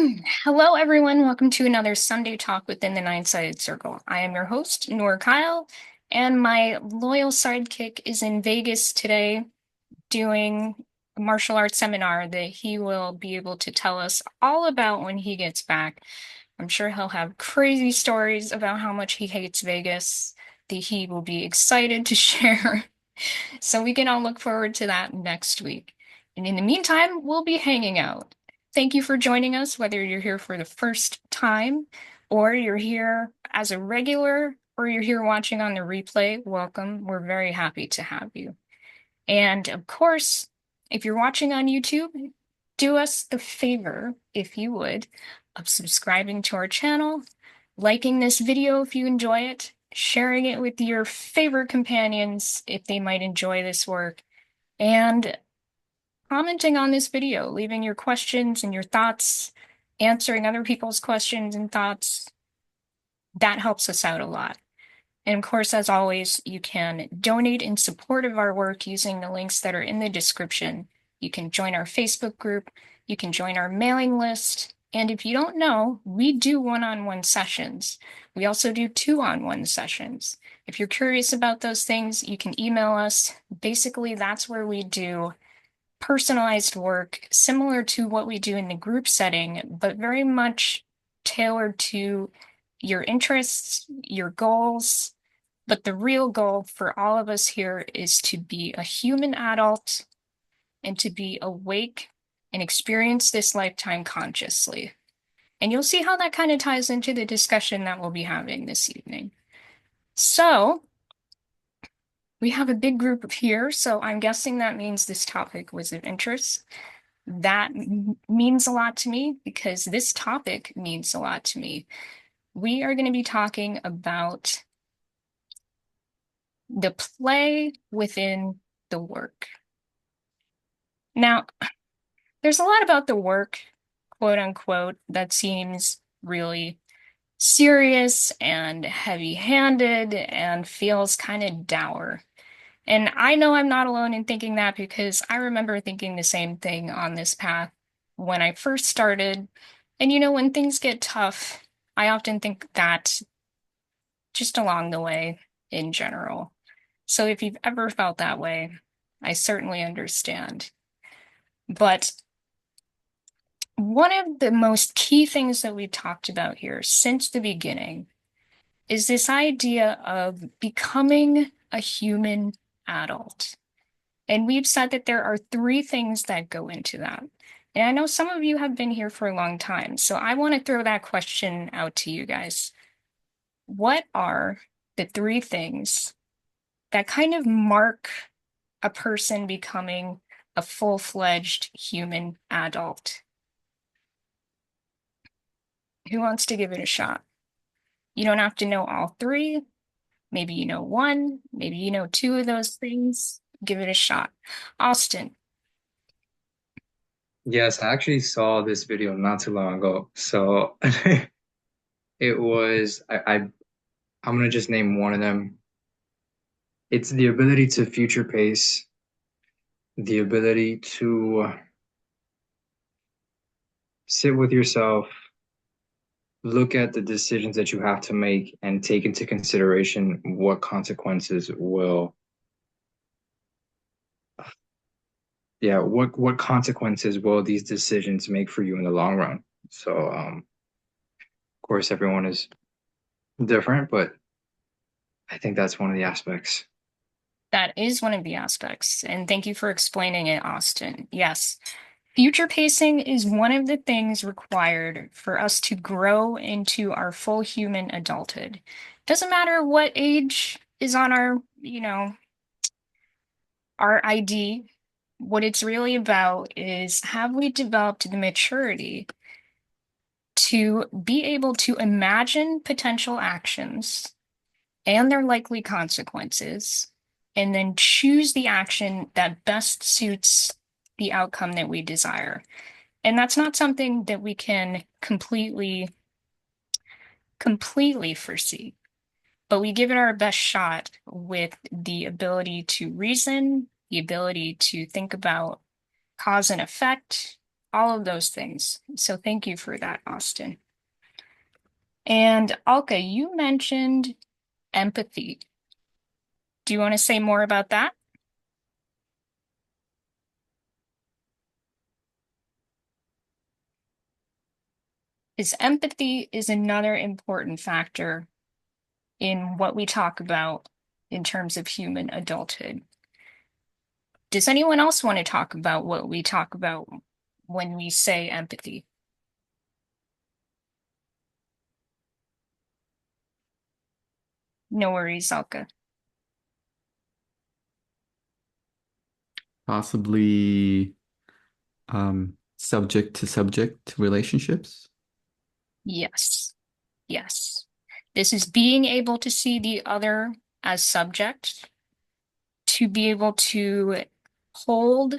Hello, everyone. Welcome to another Sunday Talk within the Nine-Sided Circle. I am your host, Noor Kyle, and my loyal sidekick is in Vegas today doing a martial arts seminar that he will be able to tell us all about when he gets back. I'm sure he'll have crazy stories about how much he hates Vegas that he will be excited to share. So we can all look forward to that next week. And in the meantime, we'll be hanging out. Thank you for joining us, whether you're here for the first time or you're here as a regular or you're here watching on the replay. Welcome. We're very happy to have you. And of course, if you're watching on YouTube, do us the favor, if you would, of subscribing to our channel, liking this video if you enjoy it, sharing it with your favorite companions if they might enjoy this work, and commenting on this video, leaving your questions and your thoughts, answering other people's questions and thoughts. That helps us out a lot. And of course, as always, you can donate in support of our work using the links that are in the description. You can join our Facebook group, you can join our mailing list, and if you don't know, we do one-on-one sessions. We also do two-on-one sessions. If you're curious about those things, you can email us. Basically, that's where we do personalized work similar to what we do in the group setting, but very much tailored to your interests, your goals. But the real goal for all of us here is to be a human adult and to be awake and experience this lifetime consciously. And you'll see how that kind of ties into the discussion that we'll be having this evening. So, we have a big group here, so I'm guessing that means this topic was of interest. That means a lot to me because this topic means a lot to me. We are going to be talking about the play within the work. Now, there's a lot about the work, quote unquote, that seems really serious and heavy-handed and feels kind of dour. And I know I'm not alone in thinking that because I remember thinking the same thing on this path when I first started. And when things get tough, I often think that just along the way in general. So if you've ever felt that way, I certainly understand. But one of the most key things that we've talked about here since the beginning is this idea of becoming a human adult. And we've said that there are three things that go into that. And I know some of you have been here for a long time, so I want to throw that question out to you guys. What are the three things that kind of mark a person becoming a full-fledged human adult? Who wants to give it a shot? You don't have to know all three. Maybe you know one, maybe you know two of those things. Give it a shot. Austin. Yes, I actually saw this video not too long ago. So it was I'm gonna just name one of them. It's the ability to future pace, the ability to sit with yourself, look at the decisions that you have to make, and take into consideration what consequences will, yeah, what consequences will these decisions make for you in the long run. So, of course, everyone is different, but I think that's one of the aspects. That is one of the aspects. And thank you for explaining it, Austin. Yes, future pacing is one of the things required for us to grow into our full human adulthood. Doesn't matter what age is on our ID. What it's really about is have we developed the maturity to be able to imagine potential actions and their likely consequences, and then choose the action that best suits the outcome that we desire. And that's not something that we can completely foresee, but we give it our best shot with the ability to reason, the ability to think about cause and effect, all of those things. So thank you for that, Austin. And Alka, you mentioned empathy. Do you want to say more about that? Is empathy is another important factor in what we talk about in terms of human adulthood. Does anyone else want to talk about what we talk about when we say empathy? No worries, Alka. Possibly subject to subject relationships. Yes, yes. This is being able to see the other as subject, to be able to hold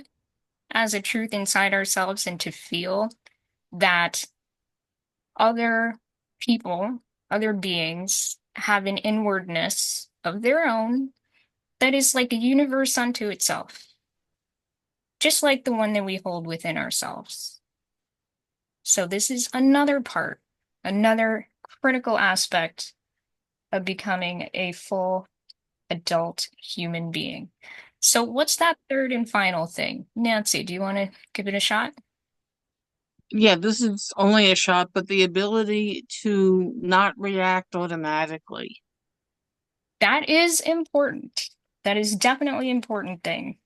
as a truth inside ourselves and to feel that other people, other beings have an inwardness of their own that is like a universe unto itself, just like the one that we hold within ourselves. So, this is another part, another critical aspect of becoming a full adult human being. So, what's that third and final thing? Nancy, do you want to give it a shot? Yeah, this is only a shot, but the ability to not react automatically. That is important. That is definitely an important thing.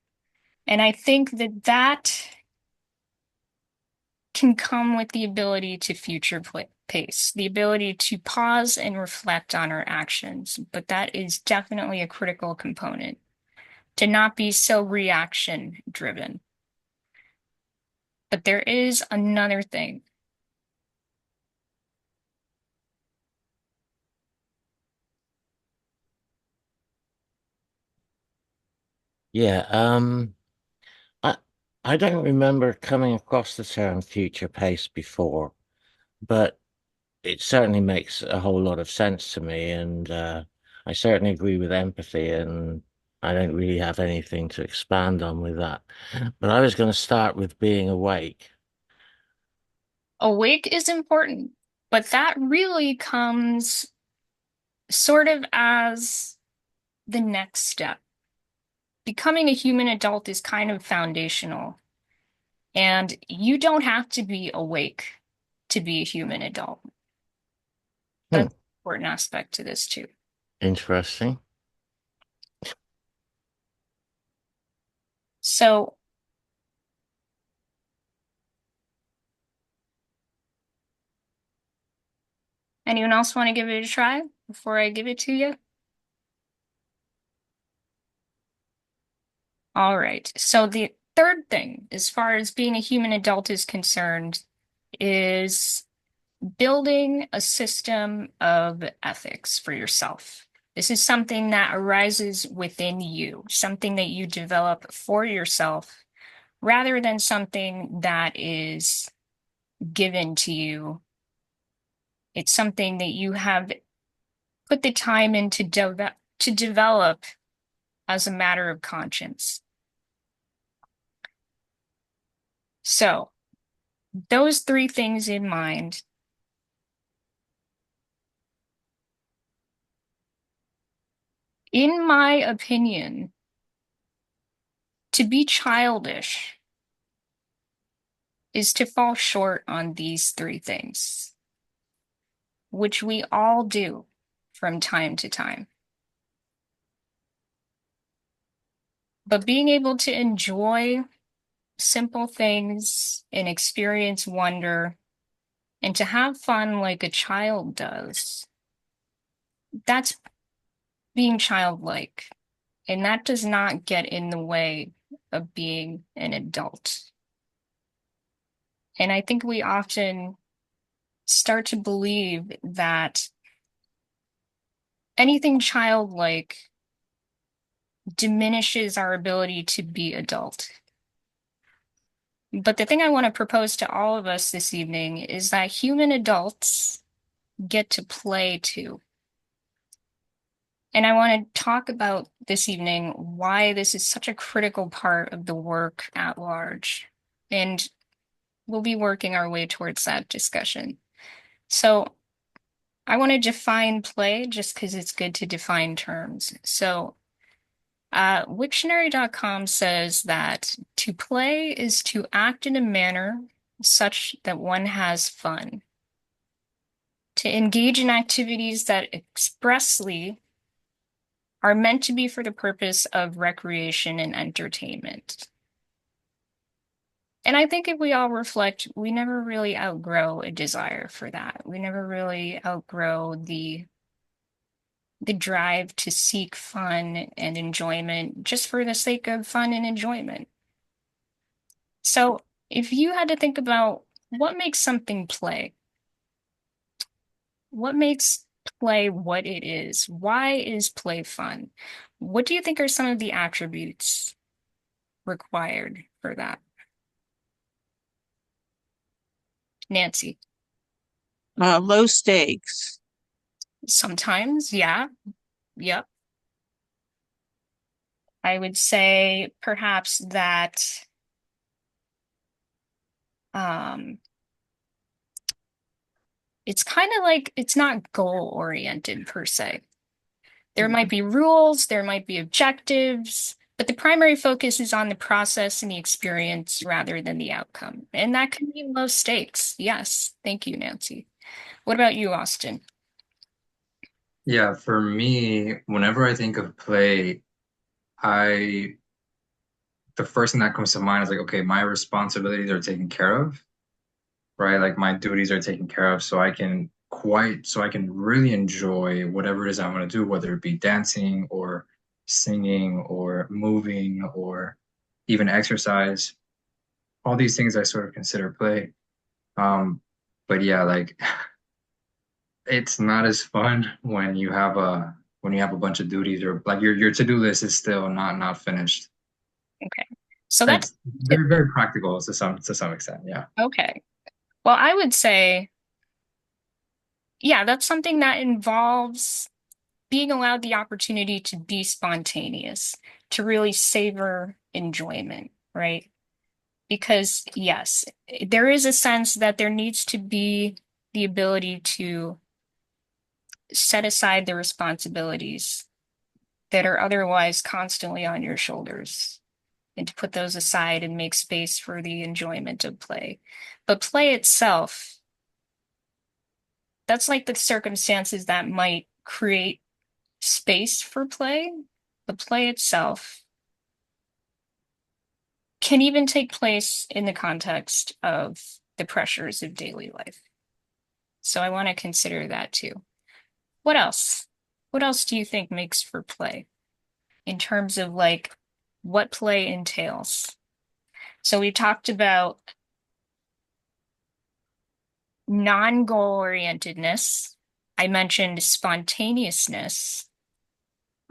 And I think that that can come with the ability to future pace, the ability to pause and reflect on our actions. But that is definitely a critical component to not be so reaction driven. But there is another thing. Yeah, I I don't remember coming across the term future pace before, but it certainly makes a whole lot of sense to me, and I certainly agree with empathy, and I don't really have anything to expand on with that. But I was going to start with being awake. Awake is important, but that really comes sort of as the next step. Becoming a human adult is kind of foundational, and you don't have to be awake to be a human adult. Hmm, That's an important aspect to this too. interesting. So, anyone else want to give it a try before I give it to you? All right. So, the third thing, as far as being a human adult is concerned, is building a system of ethics for yourself. This is something that arises within you, something that you develop for yourself rather than something that is given to you. It's something that you have put the time in to develop as a matter of conscience. So, those three things in mind, in my opinion, to be childish is to fall short on these three things, which we all do from time to time. But being able to enjoy simple things and experience wonder and to have fun like a child does, that's being childlike. And that does not get in the way of being an adult. And I think we often start to believe that anything childlike diminishes our ability to be adult. But the thing I want to propose to all of us this evening is that human adults get to play too. And I want to talk about this evening why this is such a critical part of the work at large. And we'll be working our way towards that discussion. So I want to define play just because it's good to define terms. So Wiktionary.com says that to play is to act in a manner such that one has fun, to engage in activities that expressly are meant to be for the purpose of recreation and entertainment. And I think if we all reflect, we never really outgrow a desire for that. We never really outgrow the drive to seek fun and enjoyment just for the sake of fun and enjoyment. So if you had to think about what makes something play, what makes play what it is? Why is play fun? What do you think are some of the attributes required for that? Nancy. Low stakes. Sometimes, yeah. Yep. I would say perhaps that it's kind of like it's not goal oriented per se. There might be rules, there might be objectives, but the primary focus is on the process and the experience rather than the outcome. And that can be low stakes. Yes. Thank you, Nancy. What about you, Austin? Yeah, for me, whenever I think of play, I the first thing that comes to mind is like, okay, my responsibilities are taken care of, right? Like my duties are taken care of, so I can really enjoy whatever it is I want to do, whether it be dancing or singing or moving or even exercise. All these things I sort of consider play. Um, but yeah, like it's not as fun when you have a bunch of duties or like your to-do list is still not finished. Okay. So that's It's very, very practical to some extent, yeah. okay. Well, I would say, yeah, that's something that involves being allowed the opportunity to be spontaneous, to really savor enjoyment, right? Because, yes, there is a sense that there needs to be the ability to set aside the responsibilities that are otherwise constantly on your shoulders and to put those aside and make space for the enjoyment of play. But play itself, that's like the circumstances that might create space for play. The play itself can even take place in the context of the pressures of daily life. So I want to consider that too. What else? What else do you think makes for play in terms of like what play entails? So we talked about non-goal orientedness. I mentioned spontaneousness.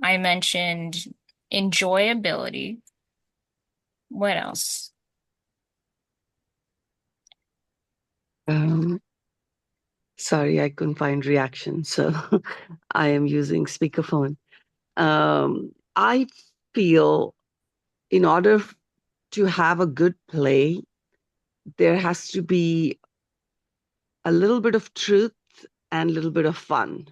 I mentioned enjoyability. What else? Sorry, I couldn't find reaction, so I am using speakerphone. I feel in order to have a good play, there has to be a little bit of truth and a little bit of fun.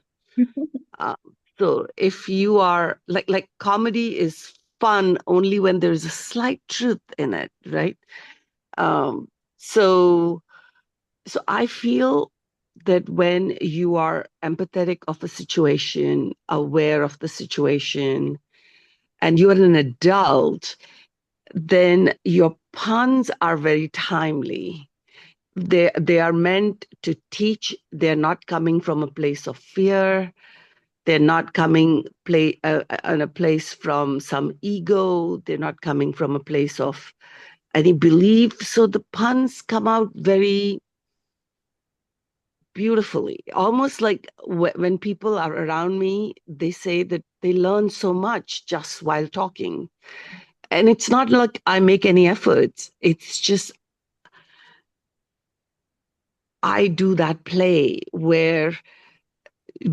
Uh, so if you are like comedy is fun only when there's a slight truth in it, right? Um, so so I feel that when you are empathetic of a situation, aware of the situation, and you are an adult, then your puns are very timely. They are meant to teach. They're not coming from a place of fear. They're not coming in a place from some ego. They're not coming from a place of any belief. So the puns come out very beautifully. Almost like when people are around me, they say that they learn so much just while talking. And it's not like I make any efforts. It's just I do that play where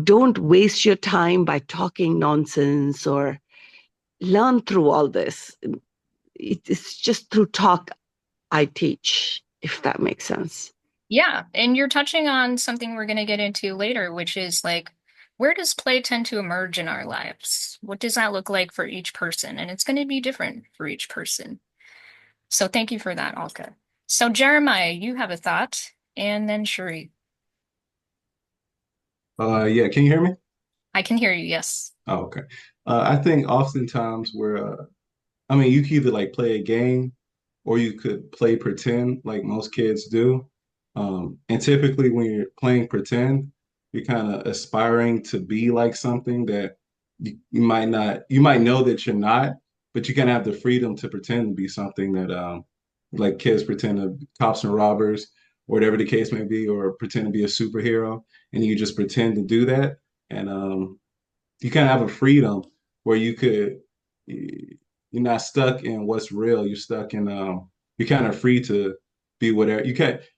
don't waste your time by talking nonsense or learn through all this. It's just through talk I teach. if that makes sense. Yeah, and you're touching on something we're going to get into later, which is like, where does play tend to emerge in our lives? What does that look like for each person? And it's going to be different for each person. So thank you for that, Alka. So Jeremiah, you have a thought, and then Shuri. Yeah, can you hear me? I can hear you, yes. Oh, okay. I think oftentimes I mean, you could either like play a game or you could play pretend like most kids do. And typically when you're playing pretend, you're kind of aspiring to be like something that you might not, you might know that you're not, but you kind of have the freedom to pretend to be something that like kids pretend to cops and robbers or whatever the case may be, or pretend to be a superhero, and you just pretend to do that. And you kind of have a freedom where you're not stuck in what's real. You're stuck in you're kind of free to be whatever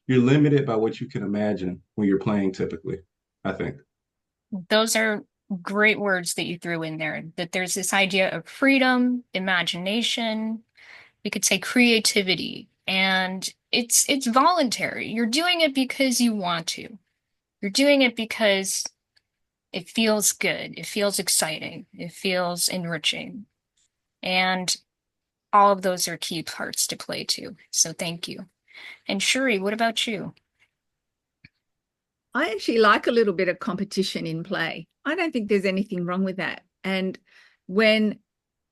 you're limited by what you can imagine when you're playing typically, I think. Those are great words that you threw in there, that there's this idea of freedom, imagination, we could say creativity, and it's voluntary. You're doing it because you want to. You're doing it because it feels good, it feels exciting, it feels enriching. And all of those are key parts to play too. So thank you. And Shuri, what about you? I actually like a little bit of competition in play. I don't think there's anything wrong with that. And when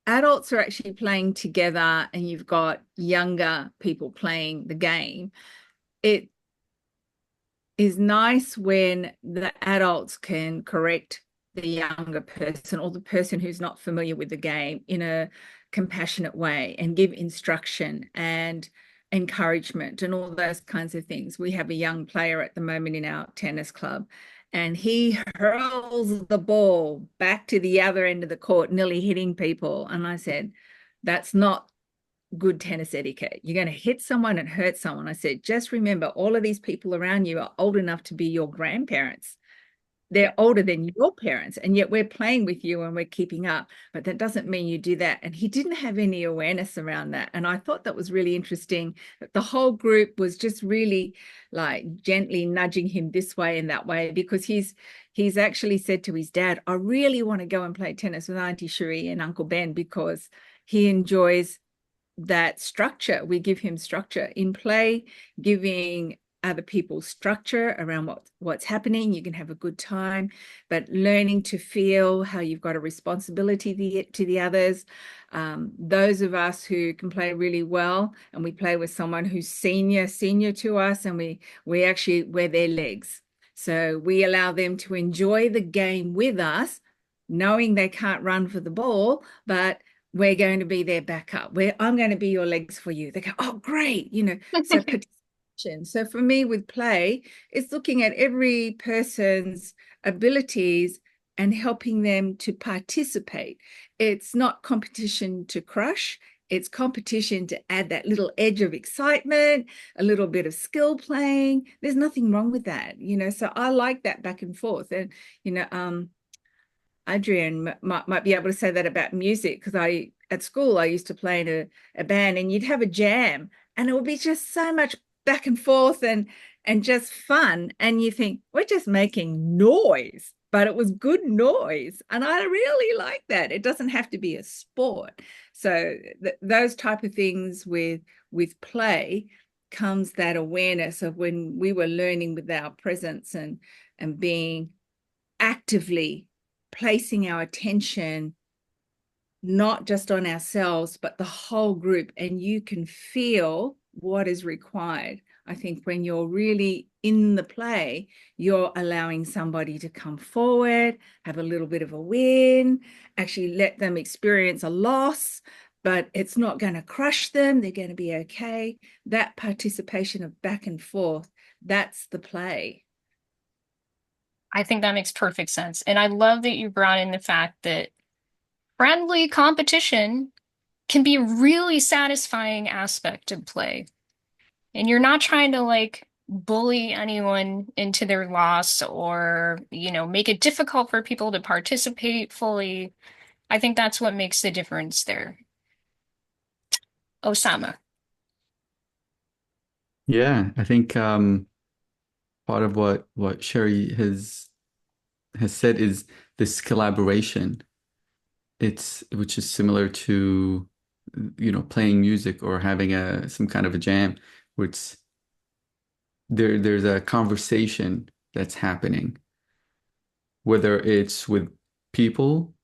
adults are actually playing together and you've got younger people playing the game, it is nice when the adults can correct the younger person or the person who's not familiar with the game in a compassionate way and give instruction and encouragement and all those kinds of things. We have a young player at the moment in our tennis club, and he hurls the ball back to the other end of the court, nearly hitting people. And I said, that's not good tennis etiquette. You're going to hit someone and hurt someone. I said, just remember, all of these people around you are old enough to be your grandparents. They're older than your parents, and yet we're playing with you and we're keeping up. But that doesn't mean you do that. And he didn't have any awareness around that. And I thought that was really interesting. That the whole group was just really like gently nudging him this way and that way, because he's actually said to his dad, I really want to go and play tennis with Auntie Cherie and Uncle Ben, because he enjoys that structure. We give him structure in play, giving other people structure around what's happening. You can have a good time, but learning to feel how you've got a responsibility to the others. Those of us who can play really well and we play with someone who's senior to us, and we actually wear their legs. So we allow them to enjoy the game with us, knowing they can't run for the ball, but we're going to be their backup. I'm going to be your legs for you. They go, oh, great. So participation. So for me with play, it's looking at every person's abilities and helping them to participate. It's not competition to crush. It's competition to add that little edge of excitement, a little bit of skill playing. There's nothing wrong with that, so I like that back and forth. And, Adrian might be able to say that about music, because at school I used to play in a band, and you'd have a jam and it would be just so much back and forth and just fun, and you think we're just making noise, but it was good noise, and I really like that. It doesn't have to be a sport. So those type of things with play comes that awareness of when we were learning with our presence and being actively placing our attention not just on ourselves, but the whole group, and you can feel what is required. I think when you're really in the play, you're allowing somebody to come forward, have a little bit of a win, actually let them experience a loss, but it's not going to crush them. They're going to be okay. That participation of back and forth, that's the play. I think that makes perfect sense. And I love that you brought in the fact that friendly competition can be a really satisfying aspect of play. And you're not trying to like bully anyone into their loss or, make it difficult for people to participate fully. I think that's what makes the difference there. Osama. Yeah, I think part of what Sherry has said is this collaboration. It's which is similar to playing music or having a some kind of a jam where there's a conversation that's happening, whether it's with people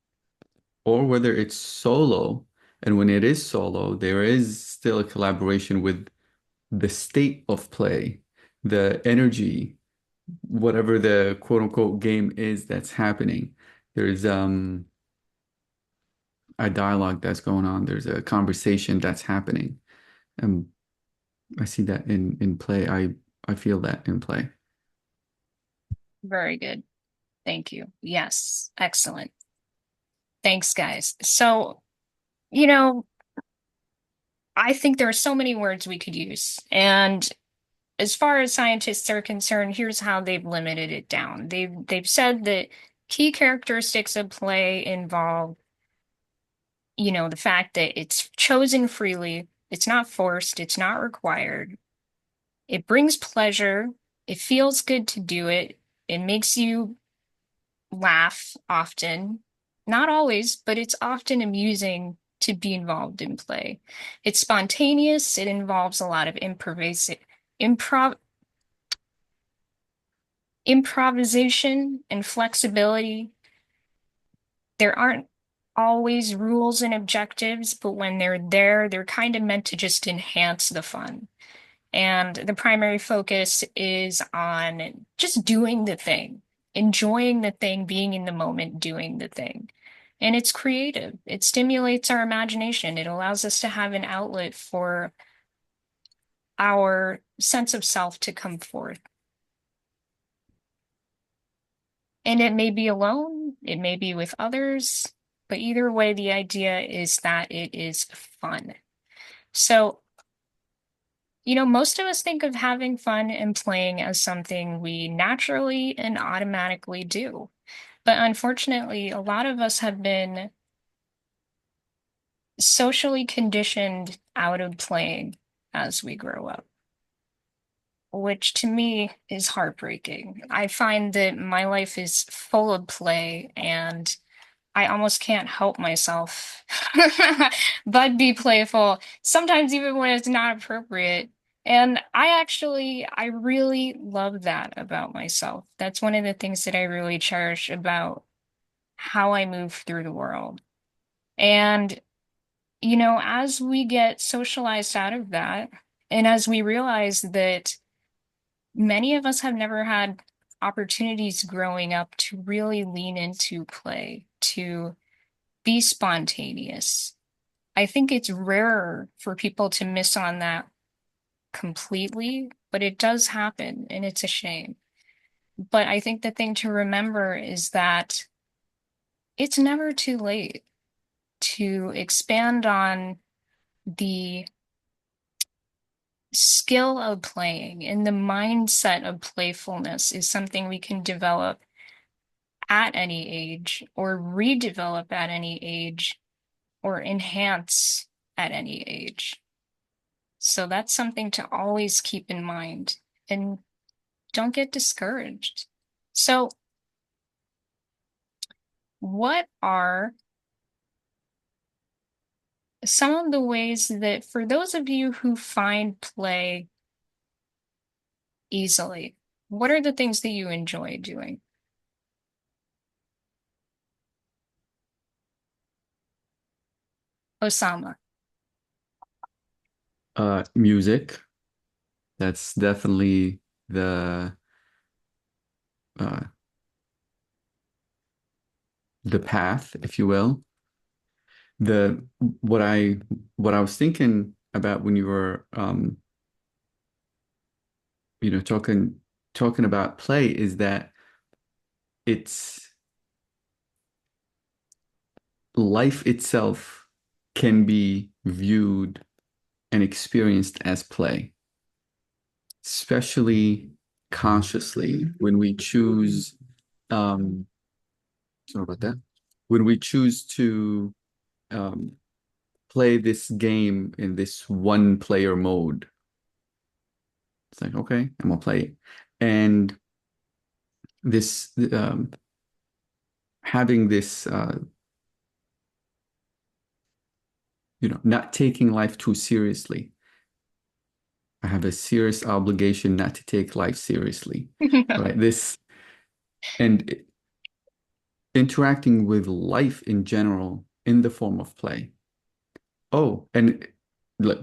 or whether it's solo. And when it is solo, there is still a collaboration with the state of play, the energy, whatever the quote unquote game is that's happening. There's a dialogue that's going on. There's a conversation that's happening. And I see that in play. I feel that in play. Very good. Thank you. Yes, excellent. Thanks, guys. So, you know, I think there are so many words we could use. And as far as scientists are concerned, here's how they've limited it down. They've said that key characteristics of play involve, the fact that it's chosen freely, it's not forced, it's not required. It brings pleasure, it feels good to do it, it makes you laugh often. Not always, but it's often amusing to be involved in play. It's spontaneous, it involves a lot of improv improvisation and flexibility. There aren't always rules and objectives, but when they're there, they're kind of meant to just enhance the fun. And the primary focus is on just doing the thing, enjoying the thing, being in the moment, doing the thing. And it's creative. It stimulates our imagination. It allows us to have an outlet for our sense of self to come forth. And it may be alone, it may be with others, but either way, the idea is that it is fun. So, most of us think of having fun and playing as something we naturally and automatically do. But unfortunately, a lot of us have been socially conditioned out of playing as we grow up, which to me is heartbreaking. I find that my life is full of play and I almost can't help myself but be playful, sometimes even when it's not appropriate. And I really love that about myself. That's one of the things that I really cherish about how I move through the world. And, as we get socialized out of that, and as we realize that many of us have never had opportunities growing up to really lean into play, to be spontaneous. I think it's rarer for people to miss on that completely, but it does happen and it's a shame. But I think the thing to remember is that it's never too late to expand on the skill of playing, and the mindset of playfulness is something we can develop at any age or redevelop at any age or enhance at any age. So that's something to always keep in mind and don't get discouraged. So, what are some of the ways that, for those of you who find play easily, what are the things that you enjoy doing? Osama. Music. That's definitely uh, the path, if you will. The what I what I was thinking about when you were talking about play is that it's life itself can be viewed and experienced as play, especially consciously when we choose sorry about that. When we choose to um, play this game in this one player mode, It's like, okay, I'm gonna play it. And this having this not taking life too seriously. I have a serious obligation not to take life seriously, right? This and interacting with life in general in the form of play. Oh, and like,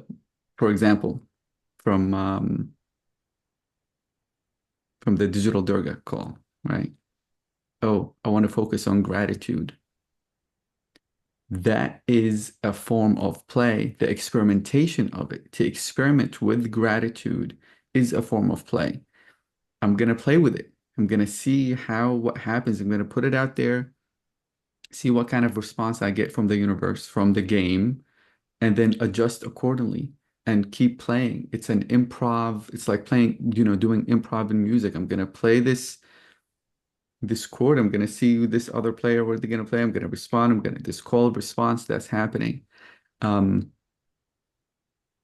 for example, from um, from the digital Durga call, right? Oh, I want to focus on gratitude. That is a form of play. The experimentation of it, to experiment with gratitude is a form of play. I'm gonna play with it. I'm gonna see what happens. I'm gonna put it out there, see what kind of response I get from the universe, from the game, and then adjust accordingly and keep playing. It's an improv. It's like playing, doing improv in music. I'm gonna play this chord. I'm gonna see this other player, what are they gonna play? I'm gonna respond. I'm gonna this call response that's happening. Um,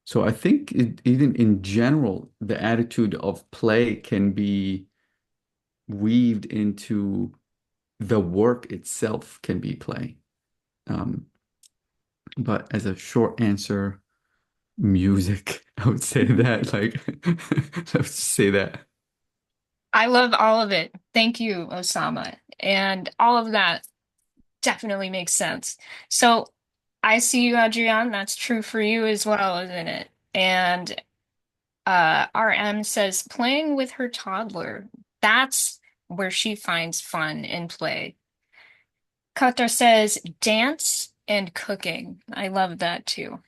so I think even in general, the attitude of play can be weaved into the work itself can be play. Um, but as a short answer, music, I would say that, like, I would say that. I love all of it. Thank you, Osama. And all of that definitely makes sense. So I see you, Adrienne. That's true for you as well, isn't it? And RM says playing with her toddler. That's where she finds fun and play. Kata says dance and cooking. I love that too.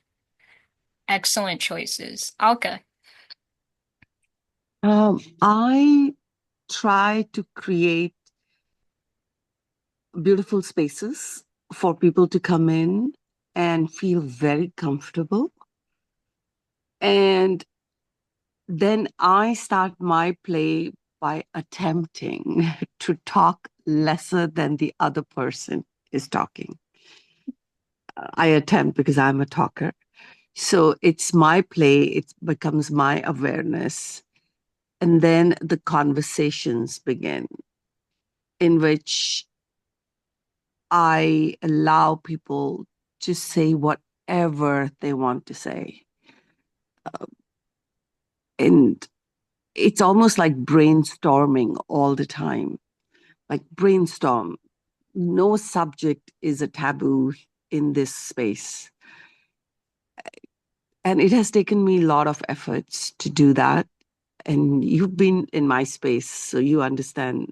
Excellent choices. Alka. I try to create beautiful spaces for people to come in and feel very comfortable. And then I start my play by attempting to talk lesser than the other person is talking. I attempt because I'm a talker. So it's my play, it becomes my awareness. And then the conversations begin, in which I allow people to say whatever they want to say. And it's almost like brainstorming all the time. Like brainstorm. No subject is a taboo in this space. And it has taken me a lot of efforts to do that. And you've been in my space, so you understand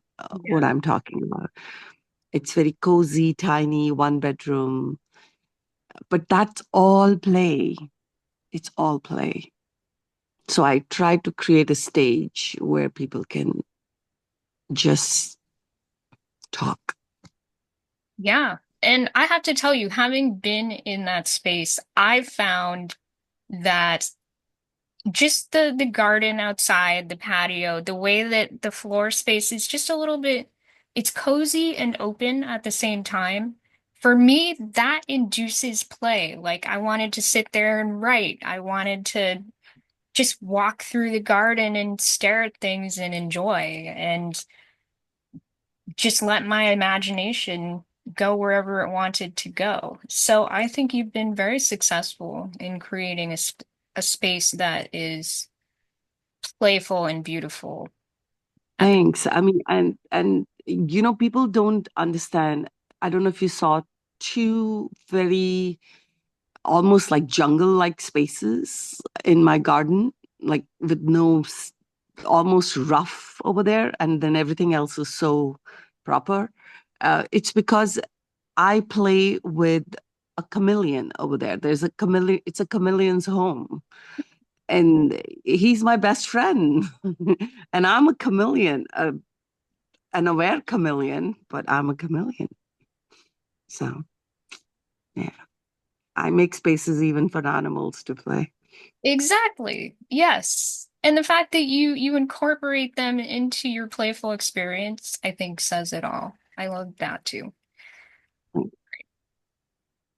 what I'm talking about. It's very cozy, tiny, one bedroom, but that's all play. It's all play. So I try to create a stage where people can just talk. Yeah. And I have to tell you, having been in that space, I've found that just the garden outside, the patio, the way that the floor space is just a little bit, it's cozy and open at the same time. For me, that induces play. Like I wanted to sit there and write. I wanted to just walk through the garden and stare at things and enjoy and just let my imagination go wherever it wanted to go. So I think you've been very successful in creating a space that is playful and beautiful. Thanks. I mean, and people don't understand. I don't know if you saw two very almost like jungle-like spaces in my garden, like with no almost rough over there, and then everything else is so proper. It's because I play with a chameleon over there. There's a chameleon, it's a chameleon's home. And he's my best friend. And I'm a chameleon, an aware chameleon, but I'm a chameleon. So, yeah, I make spaces even for animals to play. Exactly. Yes. And the fact that you incorporate them into your playful experience, I think says it all. I love that too.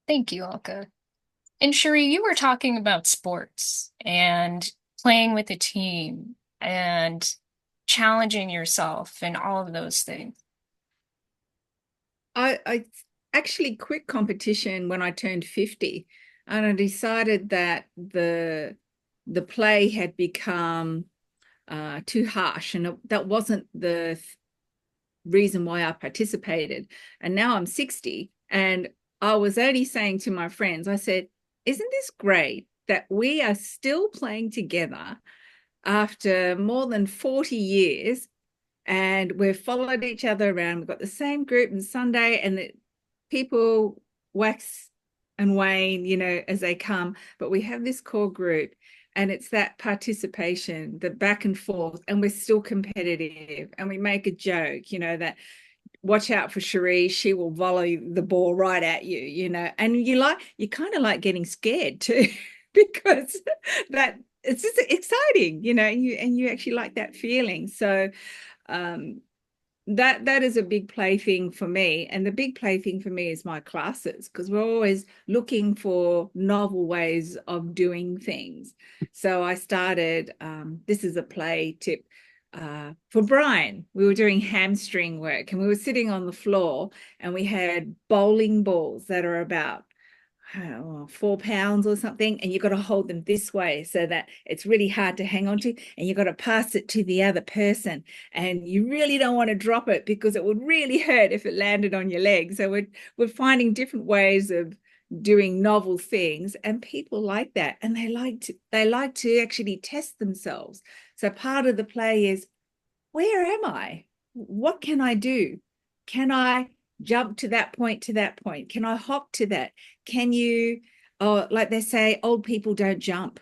Thank you, Alka. And Cherie, you were talking about sports and playing with a team. and challenging yourself and all of those things? I actually quit competition when I turned 50, and I decided that the play had become too harsh, and that wasn't the reason why I participated. And now I'm 60, and I was only saying to my friends, I said, isn't this great that we are still playing together after more than 40 years, and we've followed each other around. We've got the same group on Sunday, and the people wax and wane, you know, as they come, but we have this core group, and it's that participation, the back and forth, and we're still competitive, and we make a joke, you know, that watch out for Cherie, she will volley the ball right at you, you know, and you kind of like getting scared too, because that it's just exciting, you know, and you actually like that feeling. So that is a big plaything for me. And the big plaything for me is my classes, because we're always looking for novel ways of doing things. So I started, this is a play tip for Brian. We were doing hamstring work, and we were sitting on the floor, and we had bowling balls that are about 4 pounds or something, and you've got to hold them this way so that it's really hard to hang on to, and you've got to pass it to the other person, and you really don't want to drop it because it would really hurt if it landed on your leg. So we're finding different ways of doing novel things, and people like that, and they like to actually test themselves. So part of the play is, where am I? What can I do? Can I jump to that point, to that point? Can I hop to that? Can you, oh, like they say, old people don't jump.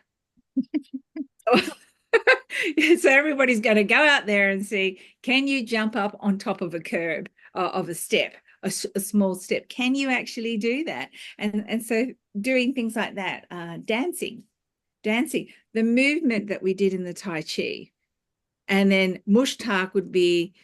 So everybody's going to go out there and see, can you jump up on top of a curb, of a step, a small step? Can you actually do that? And so doing things like that, dancing, the movement that we did in the Tai Chi. And then Mushtak would be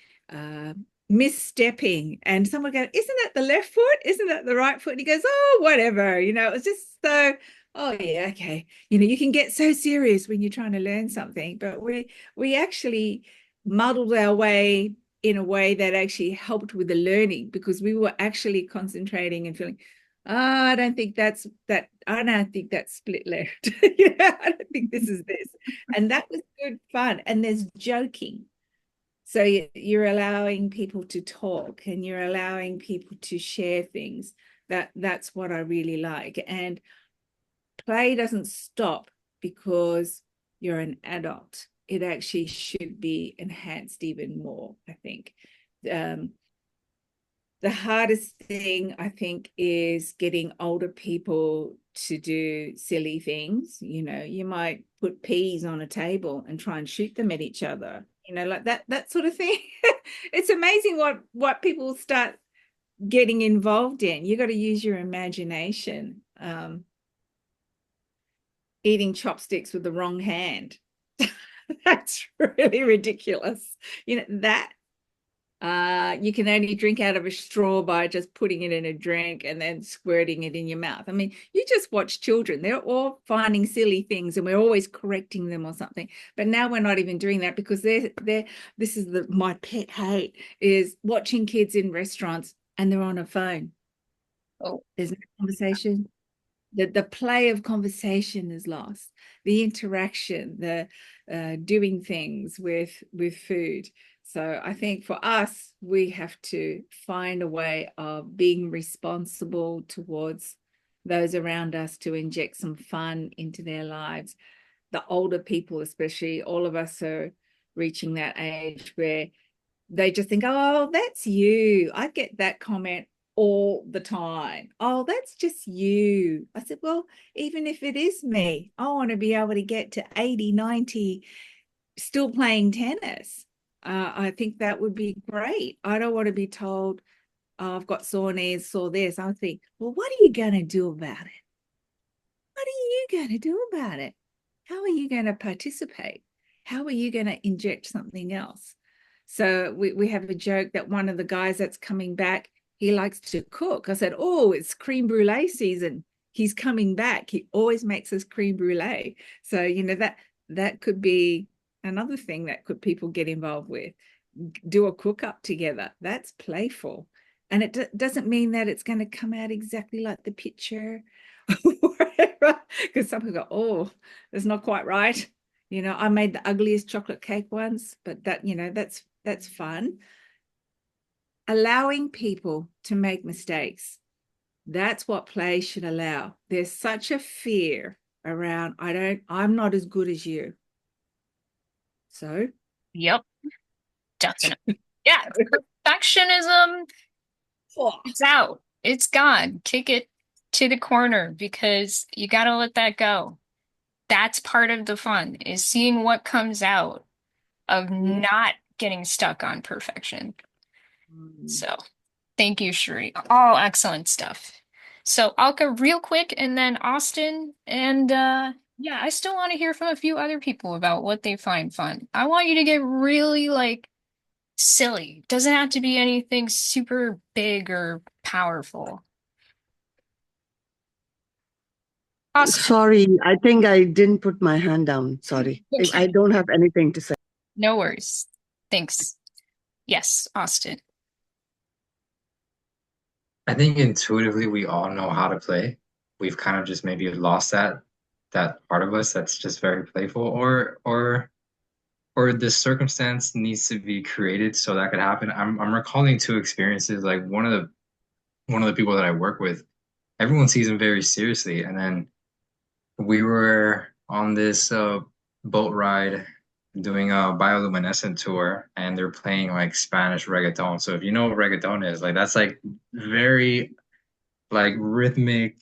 misstepping, and someone would go, isn't that the left foot? Isn't that the right foot? And he goes, oh, whatever. You know, it was just so, oh yeah, okay. You know, you can get so serious when you're trying to learn something, but we actually muddled our way in a way that actually helped with the learning, because we were actually concentrating and feeling, oh, I don't think that's split left. You know, I don't think this is this. And that was good fun. And there's joking. So you're allowing people to talk, and you're allowing people to share things. That's what I really like. And play doesn't stop because you're an adult. It actually should be enhanced even more, I think. The hardest thing, I think, is getting older people to do silly things. You know, you might put peas on a table and try and shoot them at each other, you know, like that sort of thing. It's amazing what people start getting involved in. You got to use your imagination. Eating chopsticks with the wrong hand. That's really ridiculous. You know, that you can only drink out of a straw by just putting it in a drink and then squirting it in your mouth. I mean, you just watch children. They're all finding silly things, and we're always correcting them or something. But now we're not even doing that, because this is my pet hate, is watching kids in restaurants and they're on a phone. Oh, there's no conversation. The play of conversation is lost. The interaction, the doing things with food. So I think for us, we have to find a way of being responsible towards those around us, to inject some fun into their lives. The older people, especially, all of us are reaching that age where they just think, oh, that's you. I get that comment all the time. Oh, that's just you. I said, well, even if it is me, I want to be able to get to 80, 90 still playing tennis. I think that would be great. I don't want to be told, oh, I've got sore knees, sore this. I think, well, what are you going to do about it? What are you going to do about it? How are you going to participate? How are you going to inject something else? So we have a joke that one of the guys that's coming back, he likes to cook. I said, oh, it's creme brulee season. He's coming back. He always makes us creme brulee. So, you know, that could be another thing that could people get involved with. Do a cook up together. That's playful. And it doesn't mean that it's going to come out exactly like the picture, because some people go, oh, that's not quite right. You know, I made the ugliest chocolate cake once, but that, you know, that's fun. Allowing people to make mistakes. That's what play should allow. There's such a fear around, I'm not as good as you. So, Yep, definitely. Yeah, perfectionism, it's out. It's gone. Kick it to the corner because you got to let that go. That's part of the fun, is seeing what comes out of not getting stuck on perfection. So, thank you, Sheree. All excellent stuff. So, Alka, real quick, and then Austin, and yeah, I still want to hear from a few other people about what they find fun. I want you to get really like silly. Doesn't have to be anything super big or powerful. Austin, Sorry, I think I didn't put my hand down. Sorry. I don't have anything to say. no worries. Thanks. Yes, Austin. I think intuitively we all know how to play. We've kind of just maybe lost that part of us that's just very playful, or the circumstance needs to be created so that could happen. I'm recalling two experiences. Like one of the people that I work with, everyone sees him very seriously, and then we were on this boat ride doing a bioluminescent tour, and they're playing like Spanish reggaeton. So if you know what reggaeton is, like that's like very like rhythmic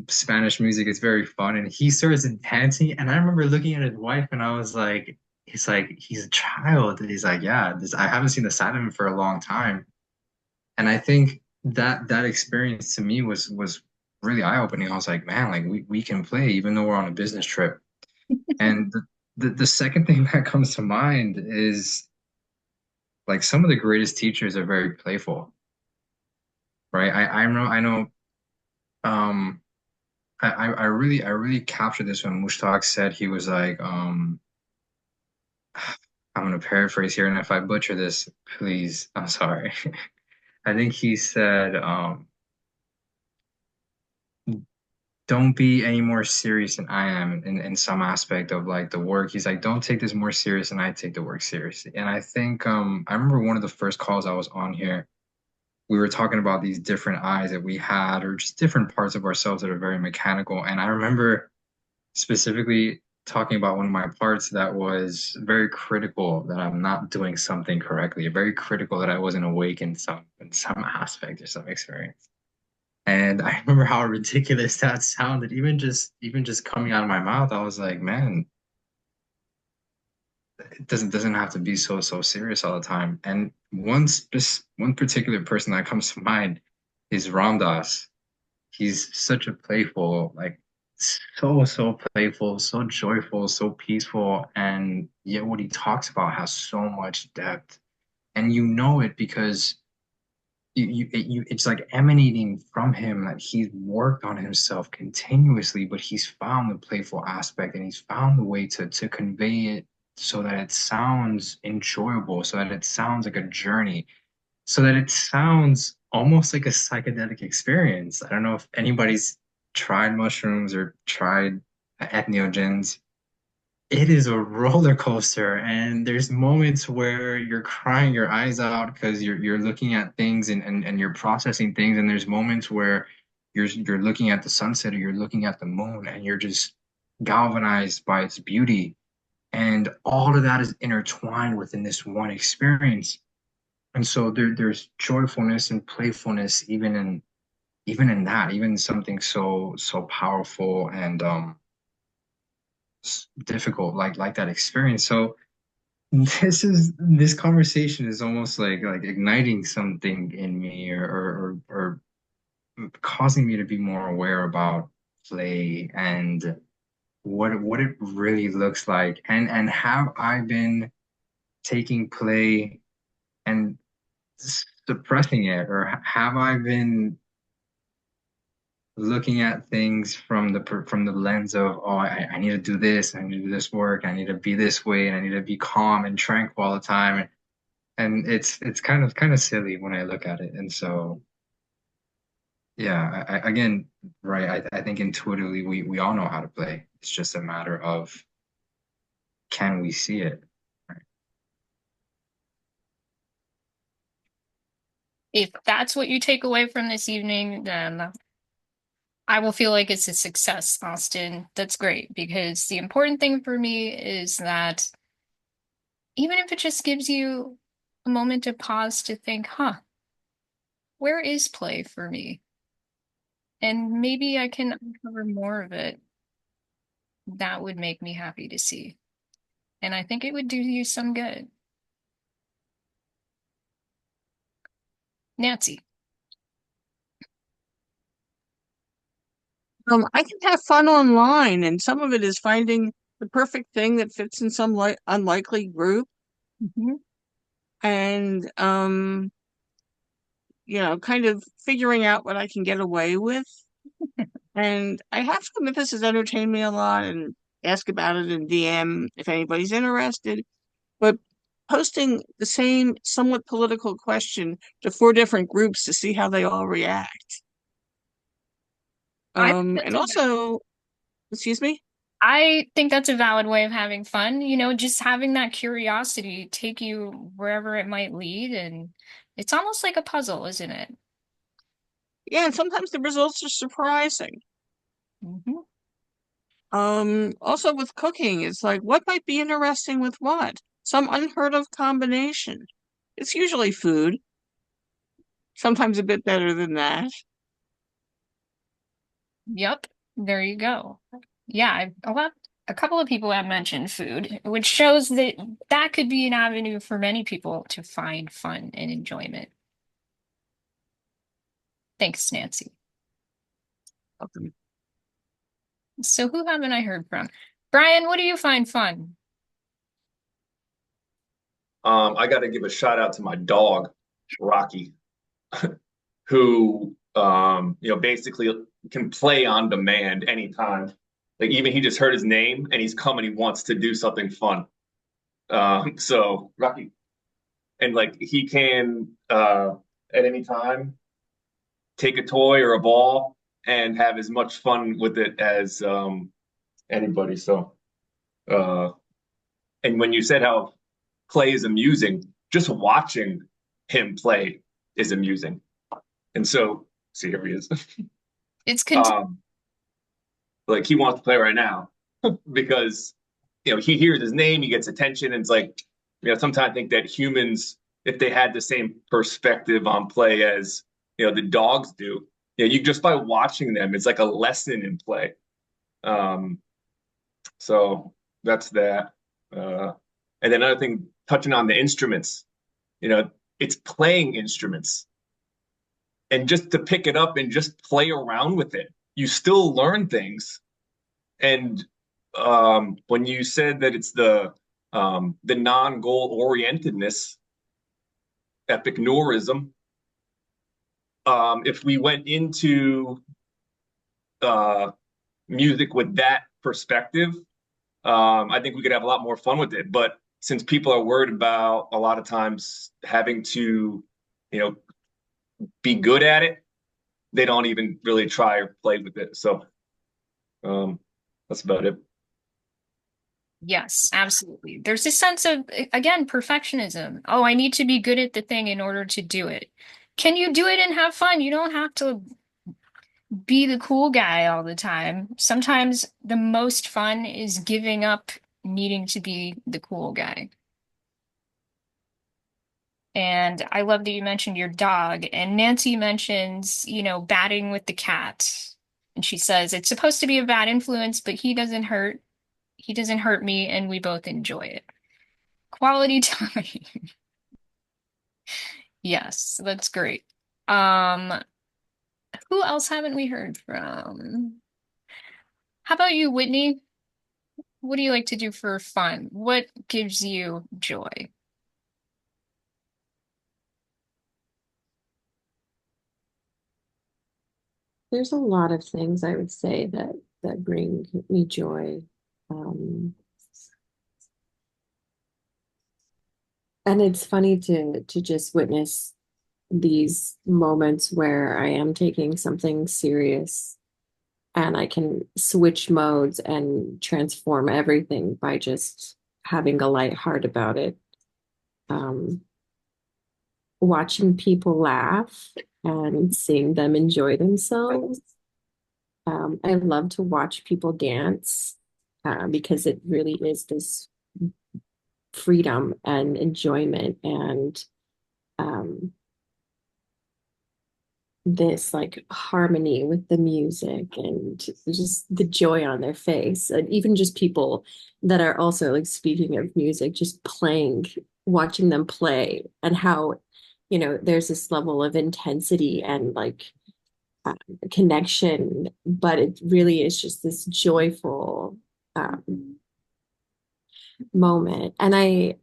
Spanish music. Is very fun, and he starts dancing. And I remember looking at his wife, and I was like, he's a child. He's like, yeah, I haven't seen the side of him for a long time. And I think that experience to me was really eye-opening. I was like, man, like we can play even though we're on a business trip. And the second thing that comes to mind is like some of the greatest teachers are very playful, right? I know um I really captured this when Mushtaq said he was like I'm gonna paraphrase here, and if I butcher this, please, I'm sorry. I think he said don't be any more serious than I am in some aspect of like the work. He's like, don't take this more serious than I take the work seriously. And I think I remember one of the first calls I was on here, we were talking about these different eyes that we had, or just different parts of ourselves that are very mechanical. And I remember specifically talking about one of my parts that was very critical that I'm not doing something correctly, very critical that I wasn't awake in some aspect or some experience. And I remember how ridiculous that sounded. Even just coming out of my mouth, I was like, man, it doesn't have to be so serious all the time. And one particular person that comes to mind is Ramdas. He's such a playful, like so playful, so joyful, so peaceful, and yet what he talks about has so much depth. And you know it because it's like emanating from him that he's worked on himself continuously, but he's found the playful aspect and he's found the way to convey it so that it sounds enjoyable, so that it sounds like a journey, so that it sounds almost like a psychedelic experience. I don't know if anybody's tried mushrooms or tried entheogens. It is a roller coaster, and there's moments where you're crying your eyes out because you're looking at things and you're processing things, and there's moments where you're looking at the sunset or you're looking at the moon and you're just galvanized by its beauty. And all of that is intertwined within this one experience. And so there's joyfulness and playfulness even in that, even something so powerful and difficult like that experience. So this conversation is almost like igniting something in me, or causing me to be more aware about play and what it really looks like, and have I been taking play and suppressing it, or have I been looking at things from the lens of, oh, I need to do this, I need to do this work, I need to be this way, and I need to be calm and tranquil all the time. And it's kind of silly when I look at it. And so yeah, again, right, I think intuitively we all know how to play. It's just a matter of can we see it? Right. If that's what you take away from this evening, then I will feel like it's a success, Austin. That's great because the important thing for me is that even if it just gives you a moment to pause to think, huh, where is play for me? And maybe I can uncover more of it. That would make me happy to see. And I think it would do you some good. Nancy. I can have fun online, and some of it is finding the perfect thing that fits in some unlikely group, Mhm. and kind of figuring out what I can get away with. And I have to admit, this has entertained me a lot, and ask about it in DM if anybody's interested. But posting the same somewhat political question to 4 different groups to see how they all react. I think that's And also, excuse me? I think that's a valid way of having fun, just having that curiosity take you wherever it might lead. And it's almost like a puzzle, isn't it? Yeah, and sometimes the results are surprising. Mhm. Also with cooking, it's like, what might be interesting with what? Some unheard of combination. It's usually food, sometimes a bit better than that. Yep, there you go. Yeah, a couple of people have mentioned food, which shows that that could be an avenue for many people to find fun and enjoyment. Thanks, Nancy. Okay. So who haven't I heard from? Brian, what do you find fun? I got to give a shout out to my dog, Rocky, who basically can play on demand anytime. Like even he just heard his name and he's coming. He wants to do something fun. So Rocky, and like he can at any time take a toy or a ball and have as much fun with it as anybody. So uh, and when you said how play is amusing, just watching him play is amusing. And so, see, here he is. It's um, like he wants to play right now because he hears his name, he gets attention, and it's like sometimes I think that humans, if they had the same perspective on play as the dogs do, you just by watching them, it's like a lesson in play. Um, so that's that. Uh, and then another thing, touching on the instruments, it's playing instruments and just to pick it up and just play around with it. You still learn things. And when you said that it's the non-goal orientedness, epic Noorism, if we went into uh, music with that perspective, I think we could have a lot more fun with it. But since people are worried about a lot of times having to, you know, be good at it, they don't even really try or play with it. So that's about it. Yes, absolutely. There's a sense of, again, perfectionism. Oh, I need to be good at the thing in order to do it. Can you do it and have fun? You don't have to be the cool guy all the time. Sometimes the most fun is giving up needing to be the cool guy. And I love that you mentioned your dog. And Nancy mentions, batting with the cat. And she says it's supposed to be a bad influence, but he doesn't hurt. He doesn't hurt me, and we both enjoy it. Quality time. Yes, that's great. Um, who else haven't we heard from? How about you, Whitney? What do you like to do for fun? What gives you joy? There's a lot of things I would say that bring me joy. Um, and it's funny to just witness these moments where I am taking something serious and I can switch modes and transform everything by just having a light heart about it. Um, Watching people laugh and seeing them enjoy themselves. I love to watch people dance because it really is this freedom and enjoyment and um, this like harmony with the music and just the joy on their face. And even just people that are also like speaking of music, just playing, watching them play and how, there's this level of intensity and like connection, but it really is just this joyful moment. And I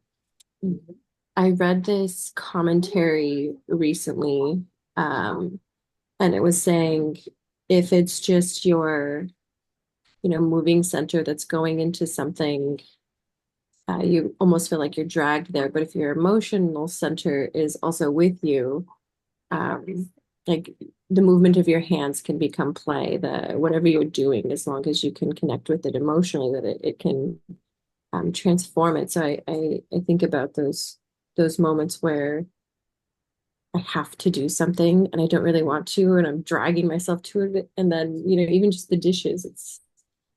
read this commentary recently, and it was saying if it's just your, moving center that's going into something, you almost feel like you're dragged there. But if your emotional center is also with you, like the movement of your hands can become play, the whatever you're doing, as long as you can connect with it emotionally, that it can transform it. So I think about those moments where I have to do something and I don't really want to, and I'm dragging myself to it. And then, even just the dishes, it's,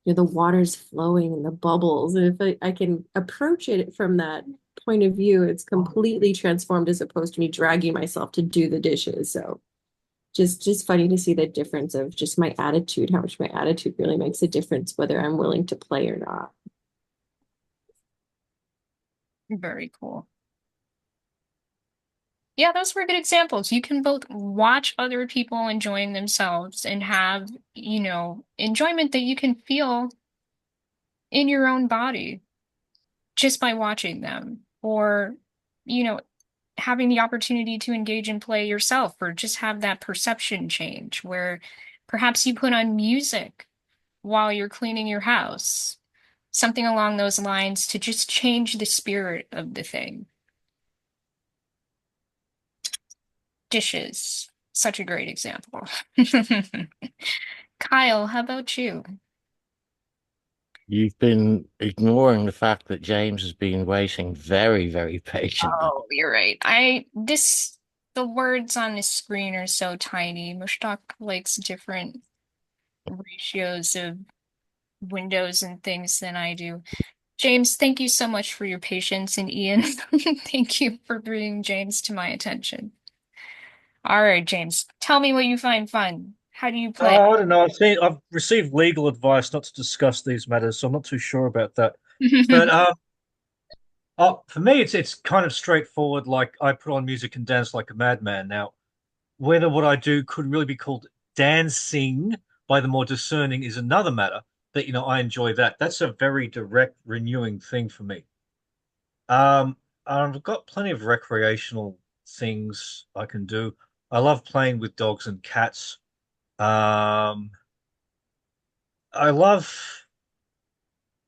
the water's flowing and the bubbles. And if I can approach it from that point of view, it's completely transformed as opposed to me dragging myself to do the dishes. So just funny to see the difference of just my attitude, how much my attitude really makes a difference, whether I'm willing to play or not. Very cool. Yeah, those were good examples. You can both watch other people enjoying themselves and have, enjoyment that you can feel in your own body just by watching them, or, you know, having the opportunity to engage in play yourself, or just have that perception change where perhaps you put on music while you're cleaning your house, something along those lines to just change the spirit of the thing. Dishes, such a great example. Kyle, how about you? You've been ignoring the fact that James has been waiting very, very patiently. Oh, you're right. The words on the screen are so tiny. Mushtaq likes different ratios of windows and things than I do. James, thank you so much for your patience, and Ian, thank you for bringing James to my attention. All right, James, tell me what you find fun. How do you play? I don't know. I've received legal advice not to discuss these matters, so I'm not too sure about that. But for me, it's kind of straightforward. Like I put on music and dance like a madman. Now, whether what I do could really be called dancing by the more discerning is another matter. That I enjoy that. That's a very direct, renewing thing for me. I've got plenty of recreational things I can do. I love playing with dogs and cats. Um, I love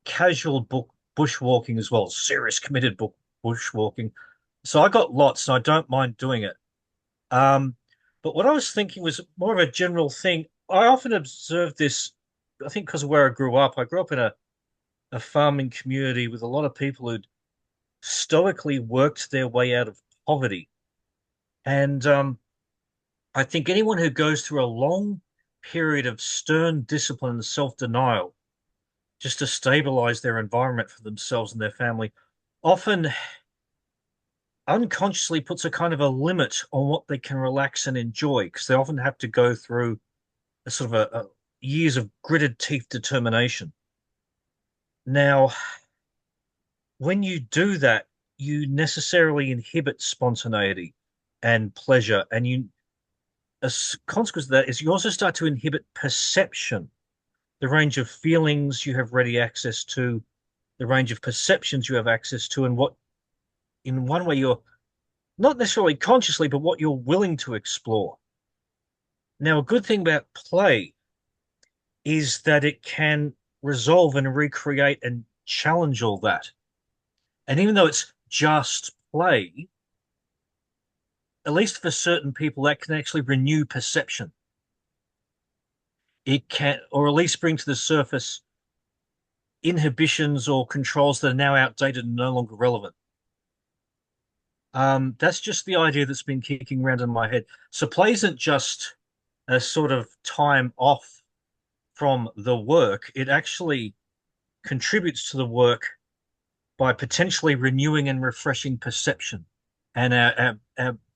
casual book bushwalking as well, serious committed book bushwalking. So I got lots, and I don't mind doing it. Um, but what I was thinking was more of a general thing. I often observe this, I think because of where I grew up. I grew up in a farming community with a lot of people who'd stoically worked their way out of poverty. And I think anyone who goes through a long period of stern discipline and self-denial just to stabilize their environment for themselves and their family often unconsciously puts a kind of a limit on what they can relax and enjoy because they often have to go through a sort of a years of gritted teeth determination. Now, when you do that, you necessarily inhibit spontaneity and pleasure, and a consequence of that is you also start to inhibit perception, the range of feelings you have ready access to, the range of perceptions you have access to, and what, in one way, you're not necessarily consciously, but what you're willing to explore. Now, a good thing about play is that it can resolve and recreate and challenge all that. And even though it's just play, at least for certain people, that can actually renew perception. It can, or at least bring to the surface inhibitions or controls that are now outdated and no longer relevant. That's just the idea that's been kicking around in my head. So play isn't just a sort of time off from the work. It actually contributes to the work by potentially renewing and refreshing perception and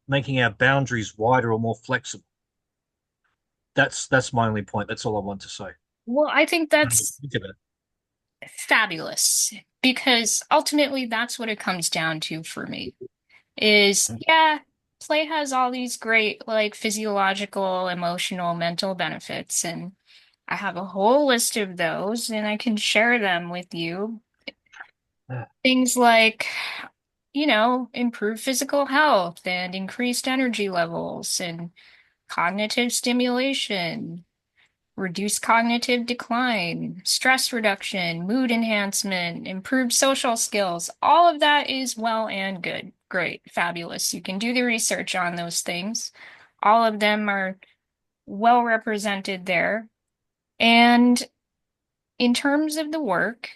making our boundaries wider or more flexible. That's my only point. That's all I want to say. Well, I think that's Think of it. fabulous because ultimately that's what it comes down to for me is yeah, play has all these great like physiological, emotional, mental benefits, and I have a whole list of those and I can share them with you. Things like, improve physical health and increased energy levels and cognitive stimulation, reduce cognitive decline, stress reduction, mood enhancement, improved social skills. All of that is well and good. Great, fabulous. You can do the research on those things. All of them are well represented there. And in terms of the work,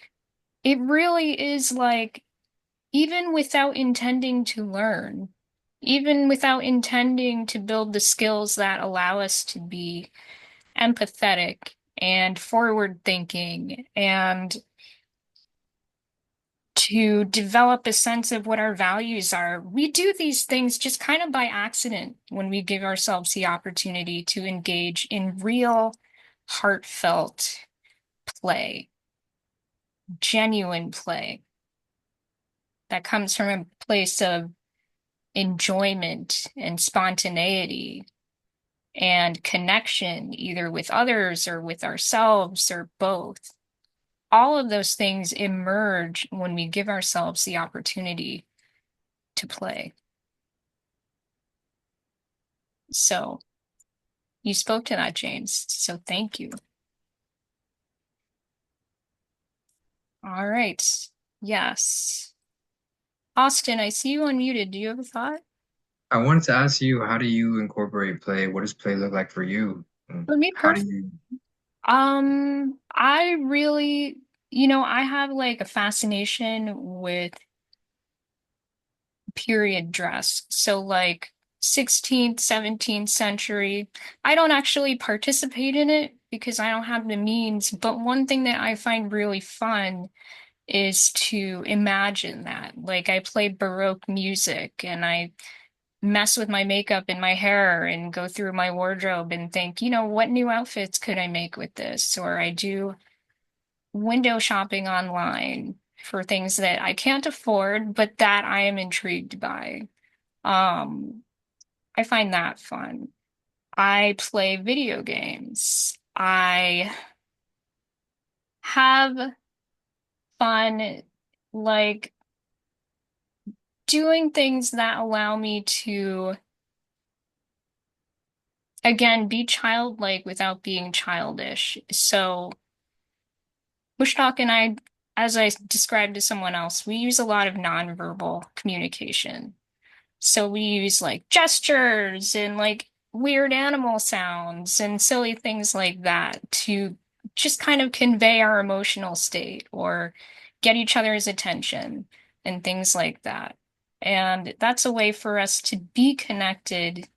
it really is like, even without intending to learn, even without intending to build the skills that allow us to be empathetic and forward thinking and to develop a sense of what our values are. We do these things just kind of by accident when we give ourselves the opportunity to engage in real, heartfelt play, genuine play that comes from a place of enjoyment and spontaneity and connection, either with others or with ourselves or both. All of those things emerge when we give ourselves the opportunity to play. So you spoke to that, James. So thank you. All right. Yes. Austin, I see you unmuted. Do you have a thought? I wanted to ask you, how do you incorporate play? What does play look like for you? And For me how do personally, you? I really, I have like a fascination with period dress. So like 16th, 17th century. I don't actually participate in it because I don't have the means, but one thing that I find really fun is to imagine that. Like I play Baroque music and I mess with my makeup and my hair and go through my wardrobe and think, what new outfits could I make with this? Or I do window shopping online for things that I can't afford, but that I am intrigued by. Um, I find that fun. I play video games. I have fun, like doing things that allow me to, again, be childlike without being childish. So, Bushtalk and I, as I described to someone else, we use a lot of nonverbal communication. So we use like gestures and like weird animal sounds and silly things like that to just kind of convey our emotional state or get each other's attention and things like that. And that's a way for us to be connected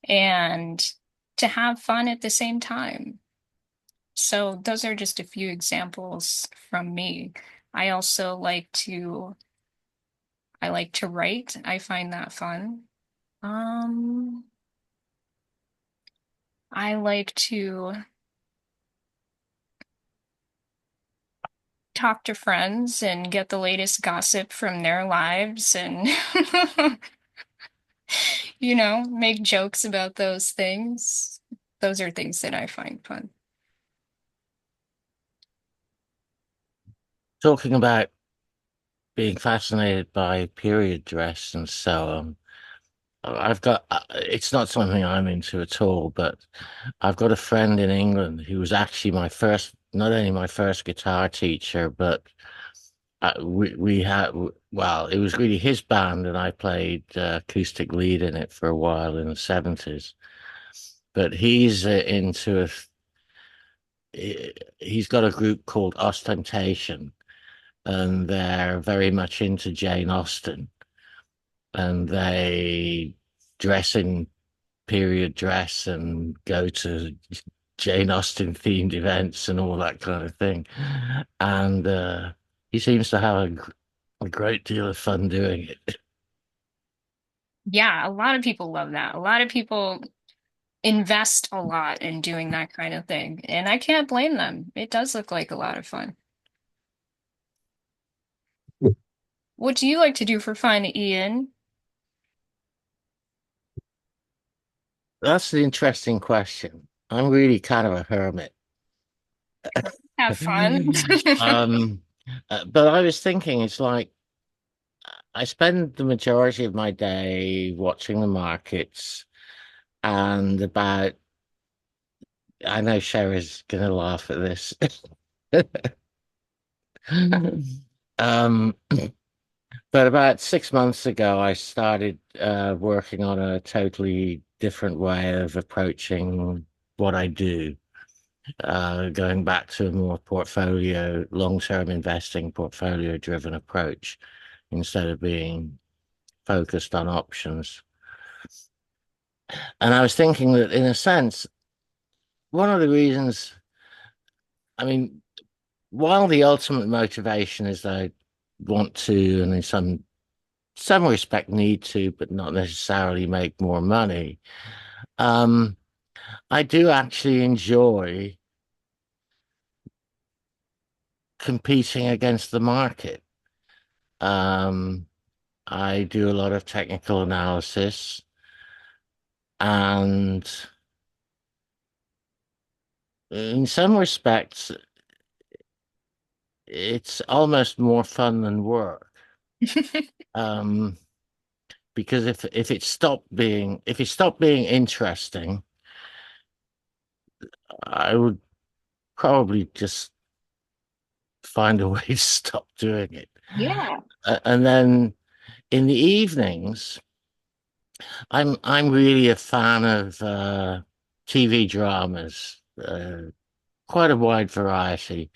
and to have fun at the same time. So those are just a few examples from me. I also like to write. I find that fun. Um, I like to talk to friends and get the latest gossip from their lives and, make jokes about those things. Those are things that I find fun. Talking about being fascinated by period dress and so on, I've got, it's not something I'm into at all, but I've got a friend in England who was actually not only my first guitar teacher, but we had, well, it was really his band, and I played acoustic lead in it for a while in the 70s. But he's got a group called Ostentation, and they're very much into Jane Austen, and they dress in period dress and go to Jane Austen themed events and all that kind of thing. And he seems to have a great deal of fun doing it. Yeah, a lot of people love that. A lot of people invest a lot in doing that kind of thing, and I can't blame them. It does look like a lot of fun. What do you like to do for fun, Ian? That's an interesting question. I'm really kind of a hermit. Have fun. um, but I was thinking, it's like I spend the majority of my day watching the markets, and I know Sherry's gonna laugh at this. Um, but about 6 months ago, I started working on a totally different way of approaching what I do, going back to a more long-term investing, portfolio-driven approach instead of being focused on options. And I was thinking that, in a sense, one of the reasons, I mean, while the ultimate motivation is that I want to, and in some respect need to, but not necessarily make more money, um, I do actually enjoy competing against the market. Um, I do a lot of technical analysis, and in some respects, it's almost more fun than work. Um, because if it stopped being interesting, I would probably just find a way to stop doing it. Yeah. And then in the evenings, I'm really a fan of TV dramas, quite a wide variety.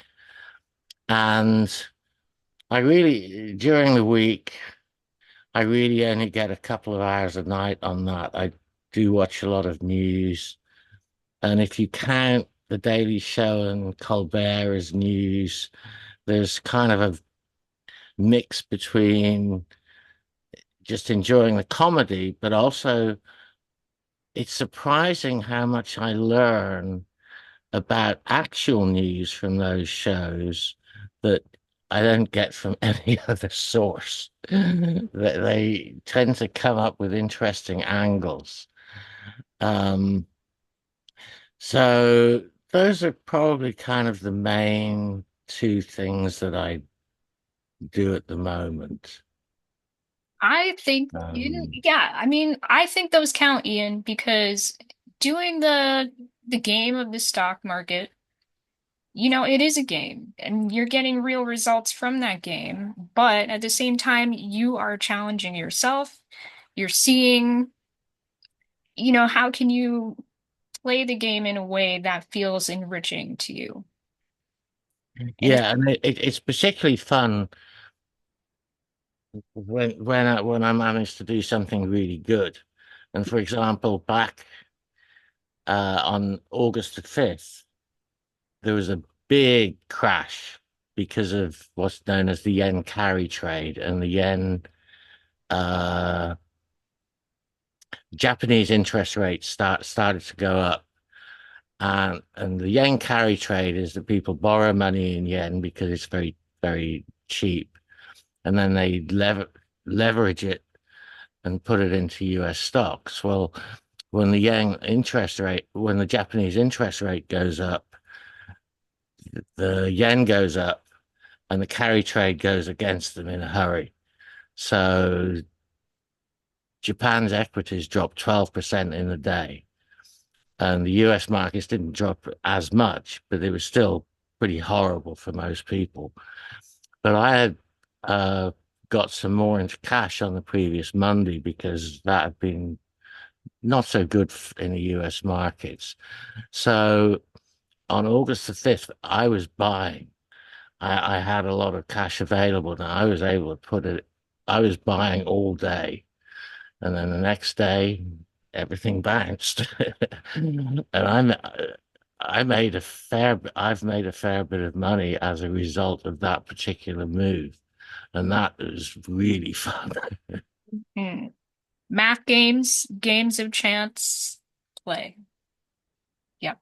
And during the week, I really only get a couple of hours a night on that. I do watch a lot of news. And if you count The Daily Show and Colbert as news, there's kind of a mix between just enjoying the comedy, but also it's surprising how much I learn about actual news from those shows that I don't get from any other source. That they tend to come up with interesting angles. Um, so those are probably kind of the main two things that I do at the moment. I think, Um, yeah, I mean, I think those count, Ian, because doing the game of the stock market, it is a game and you're getting real results from that game. But at the same time, you are challenging yourself. You're seeing, how can you play the game in a way that feels enriching to you? And it's, yeah, and it's particularly fun when I manage to do something really good. And for example, back on August the 5th, there was a big crash because of what's known as the yen carry trade, and the yen uh, Japanese interest rates started to go up. And the yen carry trade is that people borrow money in yen because it's very, very cheap, and then they leverage it and put it into US stocks. Well, when the Japanese interest rate goes up, the yen goes up and the carry trade goes against them in a hurry. So Japan's equities dropped 12% in a day. And the US markets didn't drop as much, but it was still pretty horrible for most people. But I had got some more into cash on the previous Monday because that had been not so good in the US markets. So on August the 5th, I was buying. I had a lot of cash available and I was able to put it, I was buying all day. And then the next day, everything bounced. And I've made a fair bit of money as a result of that particular move. And that was really fun. Math games, games of chance, play. Yep.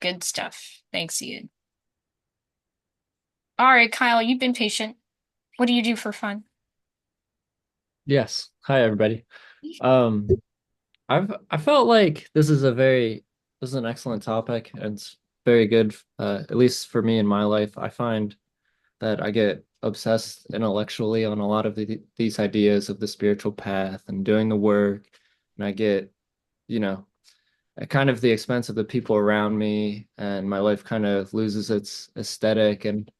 Good stuff. Thanks, Ian. All right, Kyle, you've been patient. What do you do for fun? Yes. Hi, everybody. Um, I felt like this is an excellent topic and it's very good, at least for me in my life. I find that I get obsessed intellectually on a lot of these ideas of the spiritual path and doing the work, and I get, you know, at kind of the expense of the people around me, and my life kind of loses its aesthetic and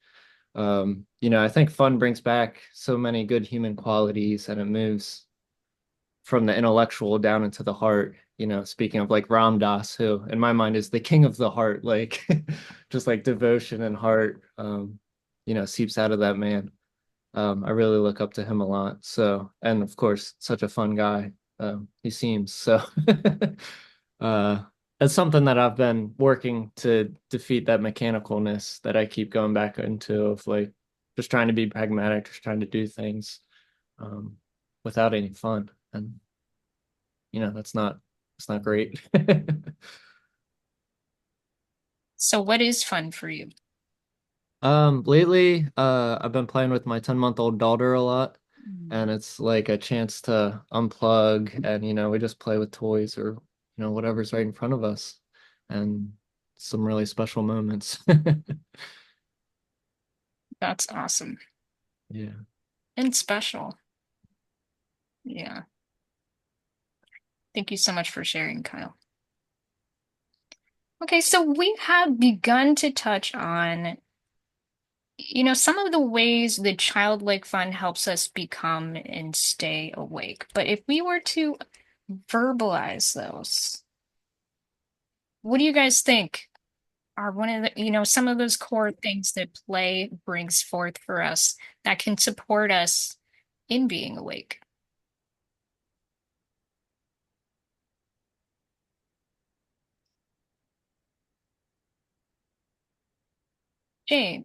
I think fun brings back so many good human qualities and it moves from the intellectual down into the heart. Speaking of like Ram Dass, who in my mind is the king of the heart, like just like devotion and heart, seeps out of that man. I really look up to him a lot. So, and of course, such a fun guy. He seems so. uh, it's something that I've been working to defeat that mechanicalness that I keep going back into of like just trying to be pragmatic, just trying to do things without any fun. And that's not great. So what is fun for you? Lately, I've been playing with my 10-month-old daughter a lot, and it's like a chance to unplug and we just play with toys or whatever's right in front of us and some really special moments. That's awesome. Yeah. And special. Yeah. Thank you so much for sharing, Kyle. Okay, so we have begun to touch on, some of the ways that childlike fun helps us become and stay awake. But if we were to verbalize those, what do you guys think are one of the, some of those core things that play brings forth for us that can support us in being awake? James.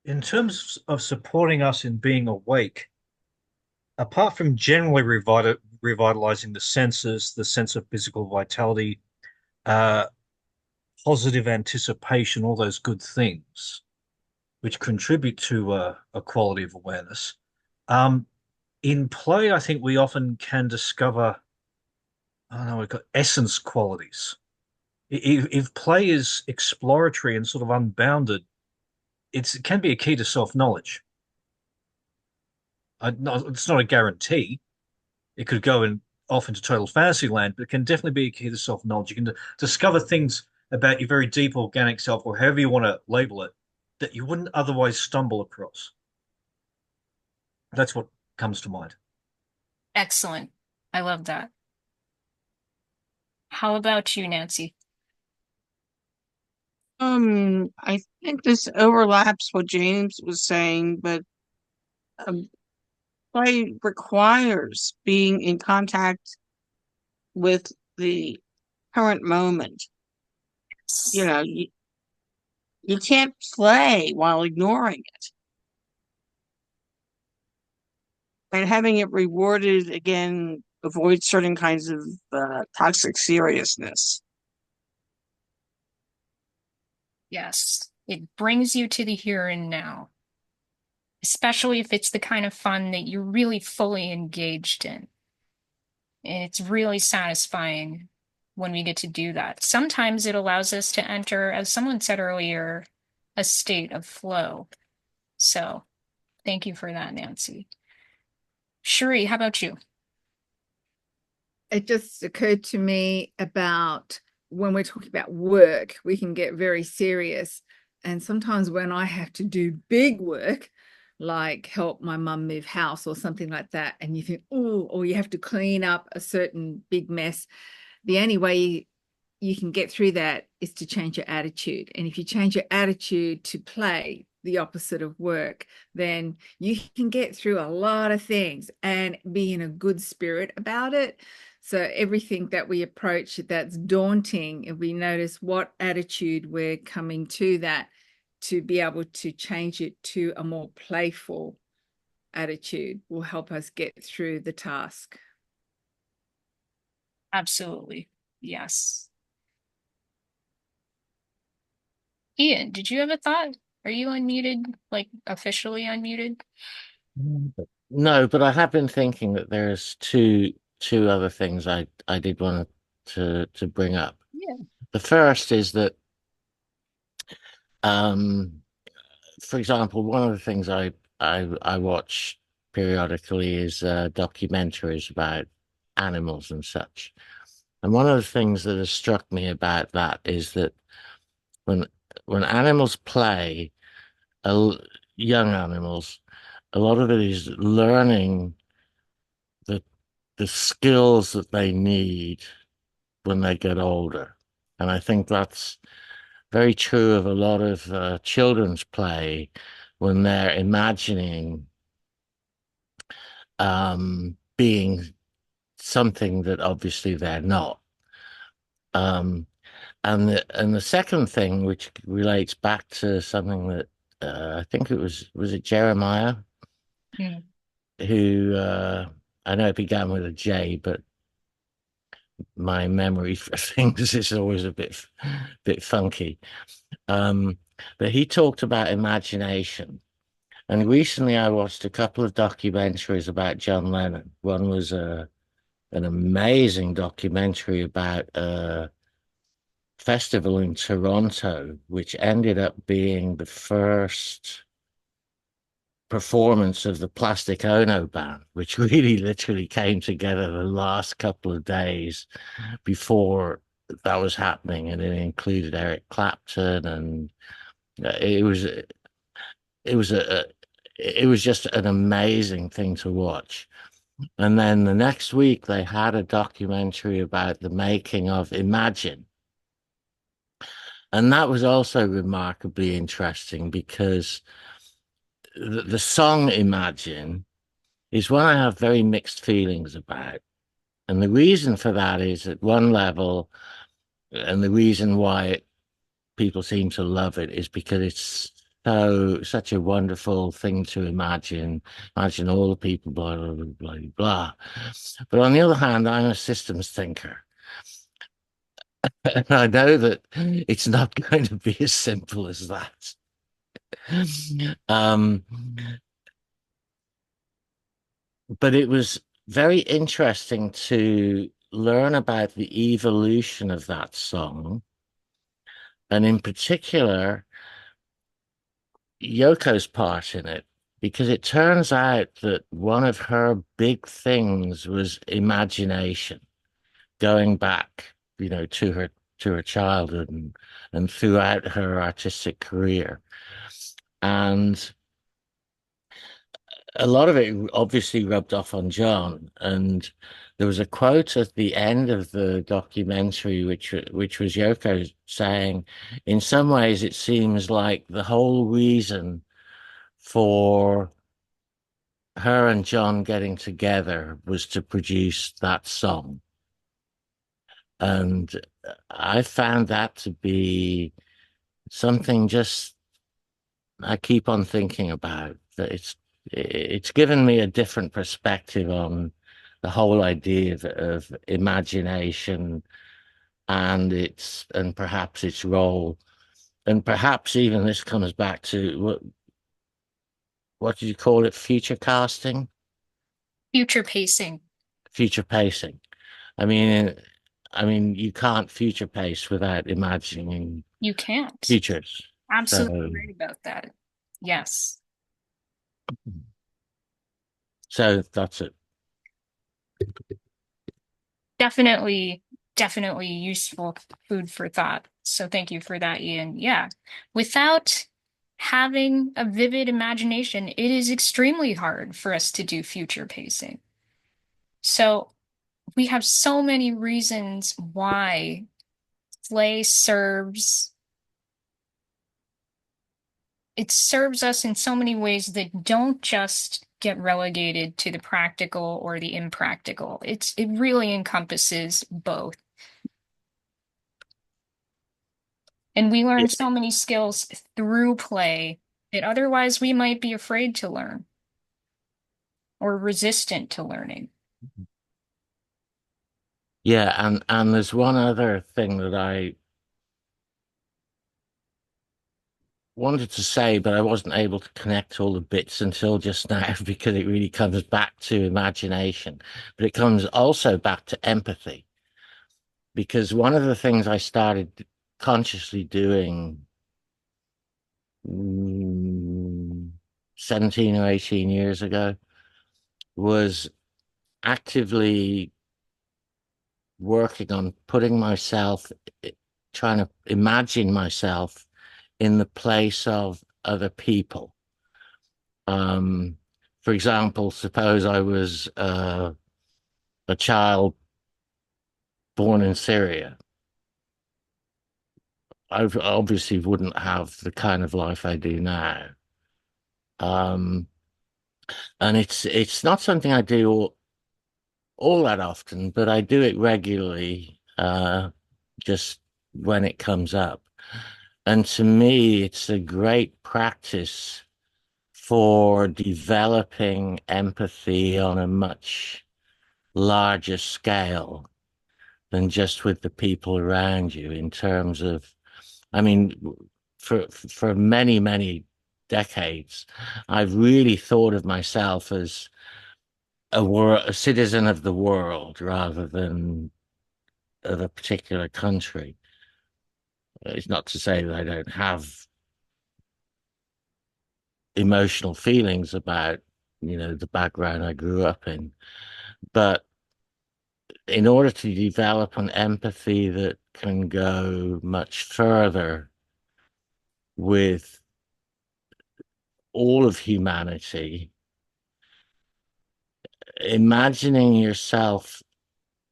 In terms of supporting us in being awake, apart from generally revitalizing the senses, the sense of physical vitality, uh, positive anticipation, all those good things, which contribute to a quality of awareness. In play, I think we often can discover, I don't know, we've got essence qualities. If play is exploratory and sort of unbounded, it can be a key to self-knowledge. It's not a guarantee. It could go off into total fantasy land, but it can definitely be a key to self-knowledge. You can discover things about your very deep organic self, or however you want to label it, that you wouldn't otherwise stumble across. That's what comes to mind. Excellent. I love that. How about you, Nancy? I think this overlaps what James was saying, but um, play requires being in contact with the current moment. You can't play while ignoring it. And having it rewarded again avoids certain kinds of toxic seriousness. Yes, it brings you to the here and now, especially if it's the kind of fun that you're really fully engaged in. And it's really satisfying when we get to do that. Sometimes it allows us to enter, as someone said earlier, a state of flow. So Thank you for that, Nancy. Sheree, how about you? It just occurred to me about when we're talking about work, we can get very serious. And sometimes when I have to do big work, like help my mum move house or something like that, and you think, oh, or you have to clean up a certain big mess, the only way you can get through that is to change your attitude. And if you change your attitude to play, the opposite of work, then you can get through a lot of things and be in a good spirit about it. So everything that we approach that's daunting, if we notice what attitude we're coming to that, to be able to change it to a more playful attitude will help us get through the task. Absolutely. Yes. Ian, did you have a thought? Are you unmuted, like officially unmuted? No, but I have been thinking that there's two other things I did want to bring up. Yeah. The first is that, um, for example, one of the things I watch periodically is documentaries about animals and such. And one of the things that has struck me about that is that when when animals play, uh, young animals, a lot of it is learning the the skills that they need when they get older. And I think that's very true of a lot of children's play when they're imagining being something that obviously they're not. And the second thing, which relates back to something that I think was it Jeremiah, Mm. who I know it began with a J, but my memory for things is always a bit funky. But he talked about imagination. And recently I watched a couple of documentaries about John Lennon. One was an amazing documentary about a festival in Toronto, which ended up being the first performance of the Plastic Ono band, which really literally came together the last couple of days before that was happening, and it included Eric Clapton, and it was it was a it was just an amazing thing to watch. And then the next week they had a documentary about the making of Imagine, and that was also remarkably interesting because the song Imagine is one I have very mixed feelings about. And the reason for that is at one level, and the reason why people seem to love it is because it's such a wonderful thing to imagine all the people, blah blah blah blah blah. But on the other hand, I'm a systems thinker, and I know that it's not going to be as simple as that. um but it was very interesting to learn about the evolution of that song, and in particular Yoko's part in it, because it turns out that one of her big things was imagination, going back, to her childhood and throughout her artistic career. And a lot of it obviously rubbed off on John. And there was a quote at the end of the documentary, which was Yoko saying, in some ways, it seems like the whole reason for her and John getting together was to produce that song. And I found that to be something just I keep on thinking about, that it's given me a different perspective on the whole idea of imagination and perhaps its role. And perhaps even this comes back to what did you call it? Future casting? Future pacing. Future pacing. I mean, you can't future pace without imagining You can't. futures. Absolutely So right about that. Yes. So that's it. Definitely, definitely useful food for thought. So thank you for that, Ian. Yeah. Without having a vivid imagination, it is extremely hard for us to do future pacing. So we have so many reasons why play serves it serves us in so many ways that don't just get relegated to the practical or the impractical. It really encompasses both. And we learn so many skills through play that otherwise we might be afraid to learn or resistant to learning. Yeah, and there's one other thing that I wanted to say, but I wasn't able to connect all the bits until just now because it really comes back to imagination, but it comes also back to empathy. Because one of the things I started consciously doing 17 or 18 years ago was actively working on putting myself, trying to imagine myself in the place of other people. For example, suppose I was a child born in Syria. I obviously wouldn't have the kind of life I do now. Um, and it's not something I do all that often, but I do it regularly, just when it comes up. And to me, it's a great practice for developing empathy on a much larger scale than just with the people around you in terms of, I mean, for many, many decades, I've really thought of myself as a citizen of the world rather than of a particular country. It's not to say that I don't have emotional feelings about, the background I grew up in, but in order to develop an empathy that can go much further with all of humanity, imagining yourself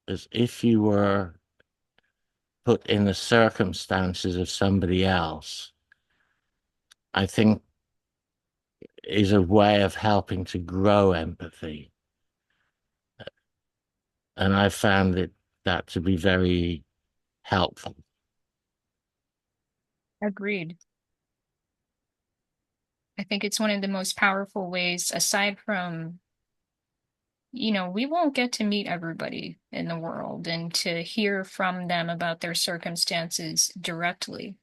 as if you were put in the circumstances of somebody else, I think is a way of helping to grow empathy. And I found that to be very helpful. Agreed. I think it's one of the most powerful ways, aside from, we won't get to meet everybody in the world and to hear from them about their circumstances directly.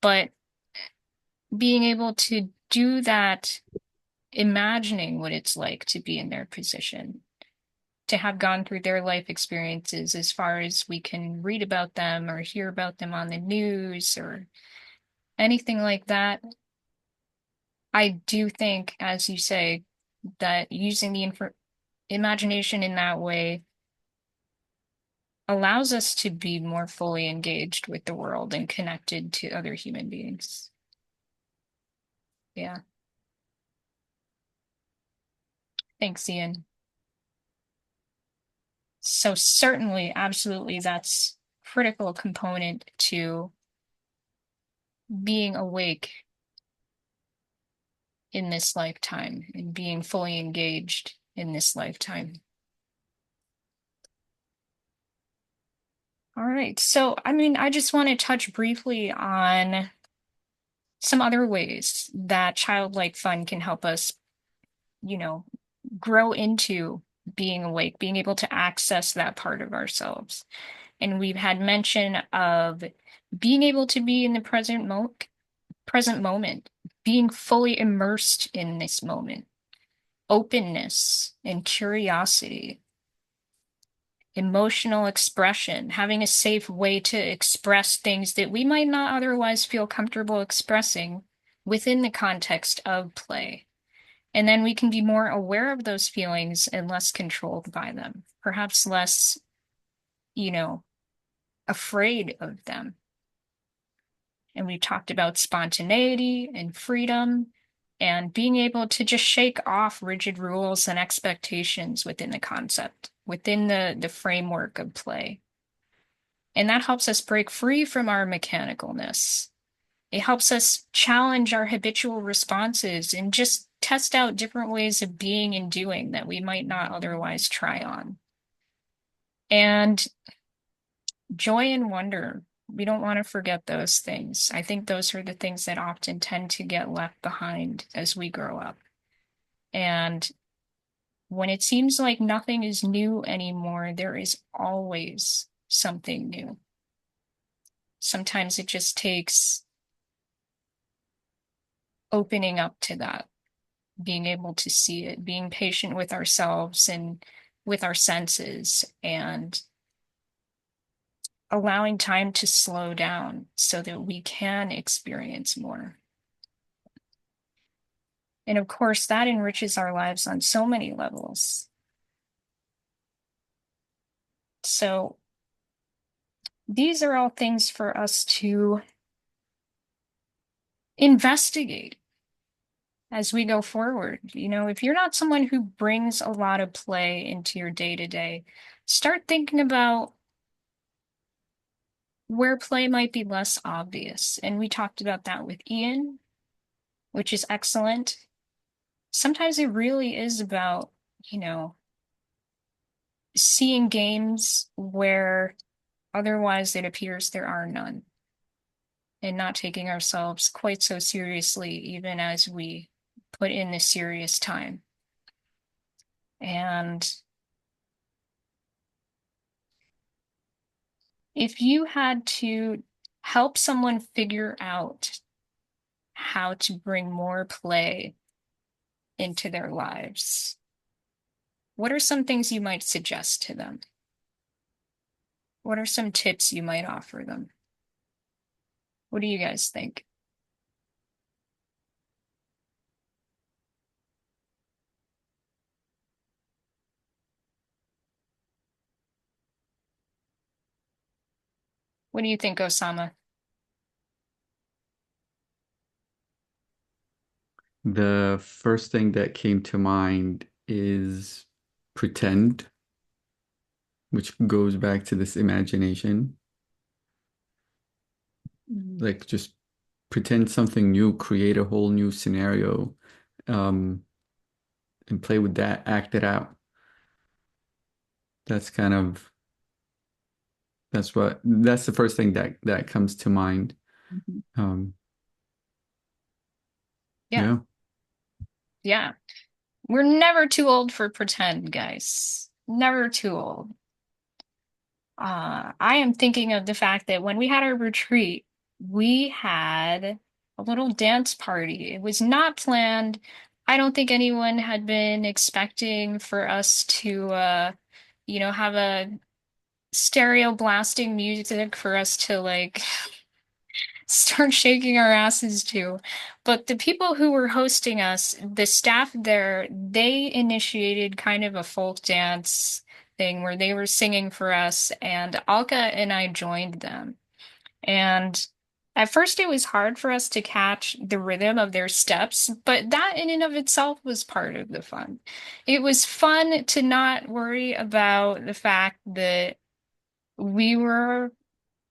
But being able to do that, imagining what it's like to be in their position, to have gone through their life experiences as far as we can read about them or hear about them on the news or anything like that. I do think, as you say, that using the imagination in that way allows us to be more fully engaged with the world and connected to other human beings. Yeah. Thanks, Ian. So certainly, absolutely, that's critical component to being awake in this lifetime and being fully engaged in this lifetime. All right. So, I just want to touch briefly on some other ways that childlike fun can help us, you know, grow into being awake, being able to access that part of ourselves. And we've had mention of being able to be in the present moment, being fully immersed in this moment, openness and curiosity, emotional expression, having a safe way to express things that we might not otherwise feel comfortable expressing within the context of play. And then we can be more aware of those feelings and less controlled by them, perhaps less, afraid of them. And we talked about spontaneity and freedom and being able to just shake off rigid rules and expectations within the concept, within the framework of play. And that helps us break free from our mechanicalness. It helps us challenge our habitual responses and just test out different ways of being and doing that we might not otherwise try on. And joy and wonder, we don't want to forget those things. I think those are the things that often tend to get left behind as we grow up. And when it seems like nothing is new anymore, there is always something new. Sometimes it just takes opening up to that, being able to see it, being patient with ourselves and with our senses, and allowing time to slow down so that we can experience more. And of course, that enriches our lives on so many levels. So these are all things for us to investigate as we go forward. If you're not someone who brings a lot of play into your day-to-day, start thinking about where play might be less obvious. And we talked about that with Ian, which is excellent. Sometimes it really is about, seeing games where otherwise it appears there are none, and not taking ourselves quite so seriously, even as we put in the serious time. And if you had to help someone figure out how to bring more play into their lives, what are some things you might suggest to them? What are some tips you might offer them? What do you guys think? What do you think, Osama? The first thing that came to mind is pretend, which goes back to this imagination. Like just pretend something new, create a whole new scenario, and play with that, act it out. That's kind of that's the first thing that comes to mind. Um, Yeah. Yeah. We're never too old for pretend, guys. Never too old. I am thinking of the fact that when we had our retreat, we had a little dance party. It was not planned. I don't think anyone had been expecting for us to, have a stereo blasting music for us to like start shaking our asses to. But the people who were hosting us, the staff there, they initiated kind of a folk dance thing where they were singing for us, and Alka and I joined them. And at first it was hard for us to catch the rhythm of their steps, but that in and of itself was part of the fun. It was fun to not worry about the fact that we were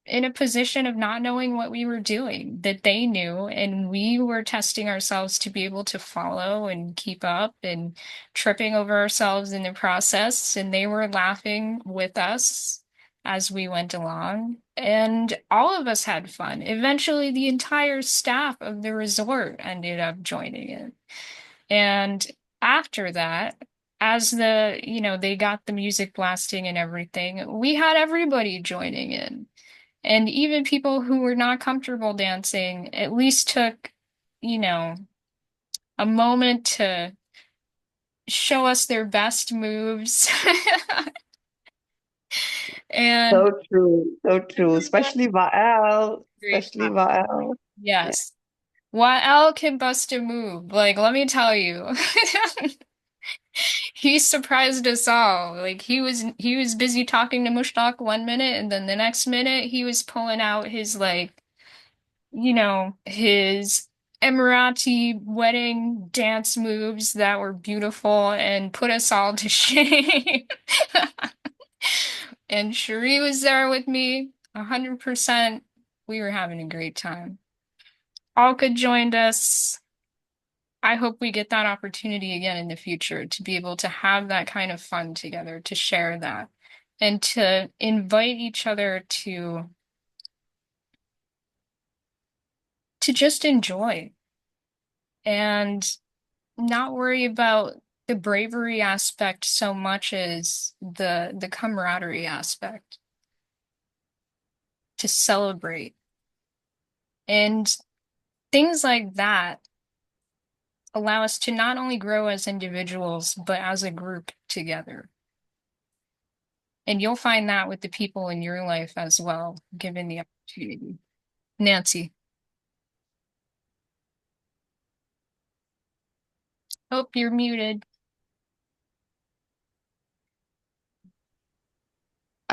in a position of not knowing what we were doing, that they knew, and we were testing ourselves to be able to follow and keep up and tripping over ourselves in the process. And they were laughing with us as we went along. And all of us had fun. Eventually, the entire staff of the resort ended up joining in. And after that, as they got the music blasting and everything, we had everybody joining in. And even people who were not comfortable dancing at least took, a moment to show us their best moves. And So true, so true. Especially Vael, great. especially Vael. Yeah. Yes. Wael can bust a move. Like, let me tell you. He surprised us all. Like he was busy talking to Mushtaq one minute, and then the next minute he was pulling out his his Emirati wedding dance moves that were beautiful and put us all to shame. And Cherie was there with me, 100%. We were having a great time. Alka joined us. I hope we get that opportunity again in the future to be able to have that kind of fun together, to share that, and to invite each other to just enjoy and not worry about the bravery aspect so much as the camaraderie aspect, to celebrate. And things like that allow us to not only grow as individuals, but as a group together. And you'll find that with the people in your life as well, given the opportunity. Nancy. Oh, you're muted.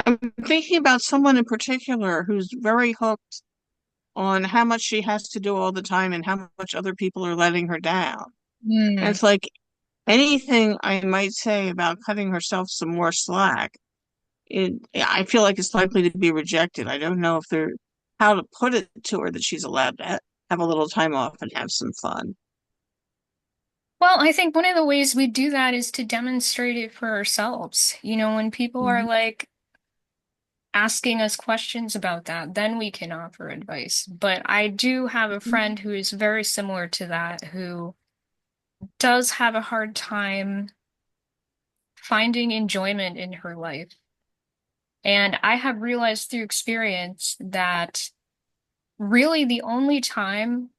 I'm thinking about someone in particular who's very hooked on how much she has to do all the time and how much other people are letting her down. And it's like anything I might say about cutting herself some more slack, I feel like it's likely to be rejected. I don't know if they're how to put it to her that she's allowed to have a little time off and have some fun. Well, I think one of the ways we do that is to demonstrate it for ourselves. When people are like asking us questions about that, then we can offer advice. But I do have a friend who is very similar to that, who does have a hard time finding enjoyment in her life. And I have realized through experience that really the only time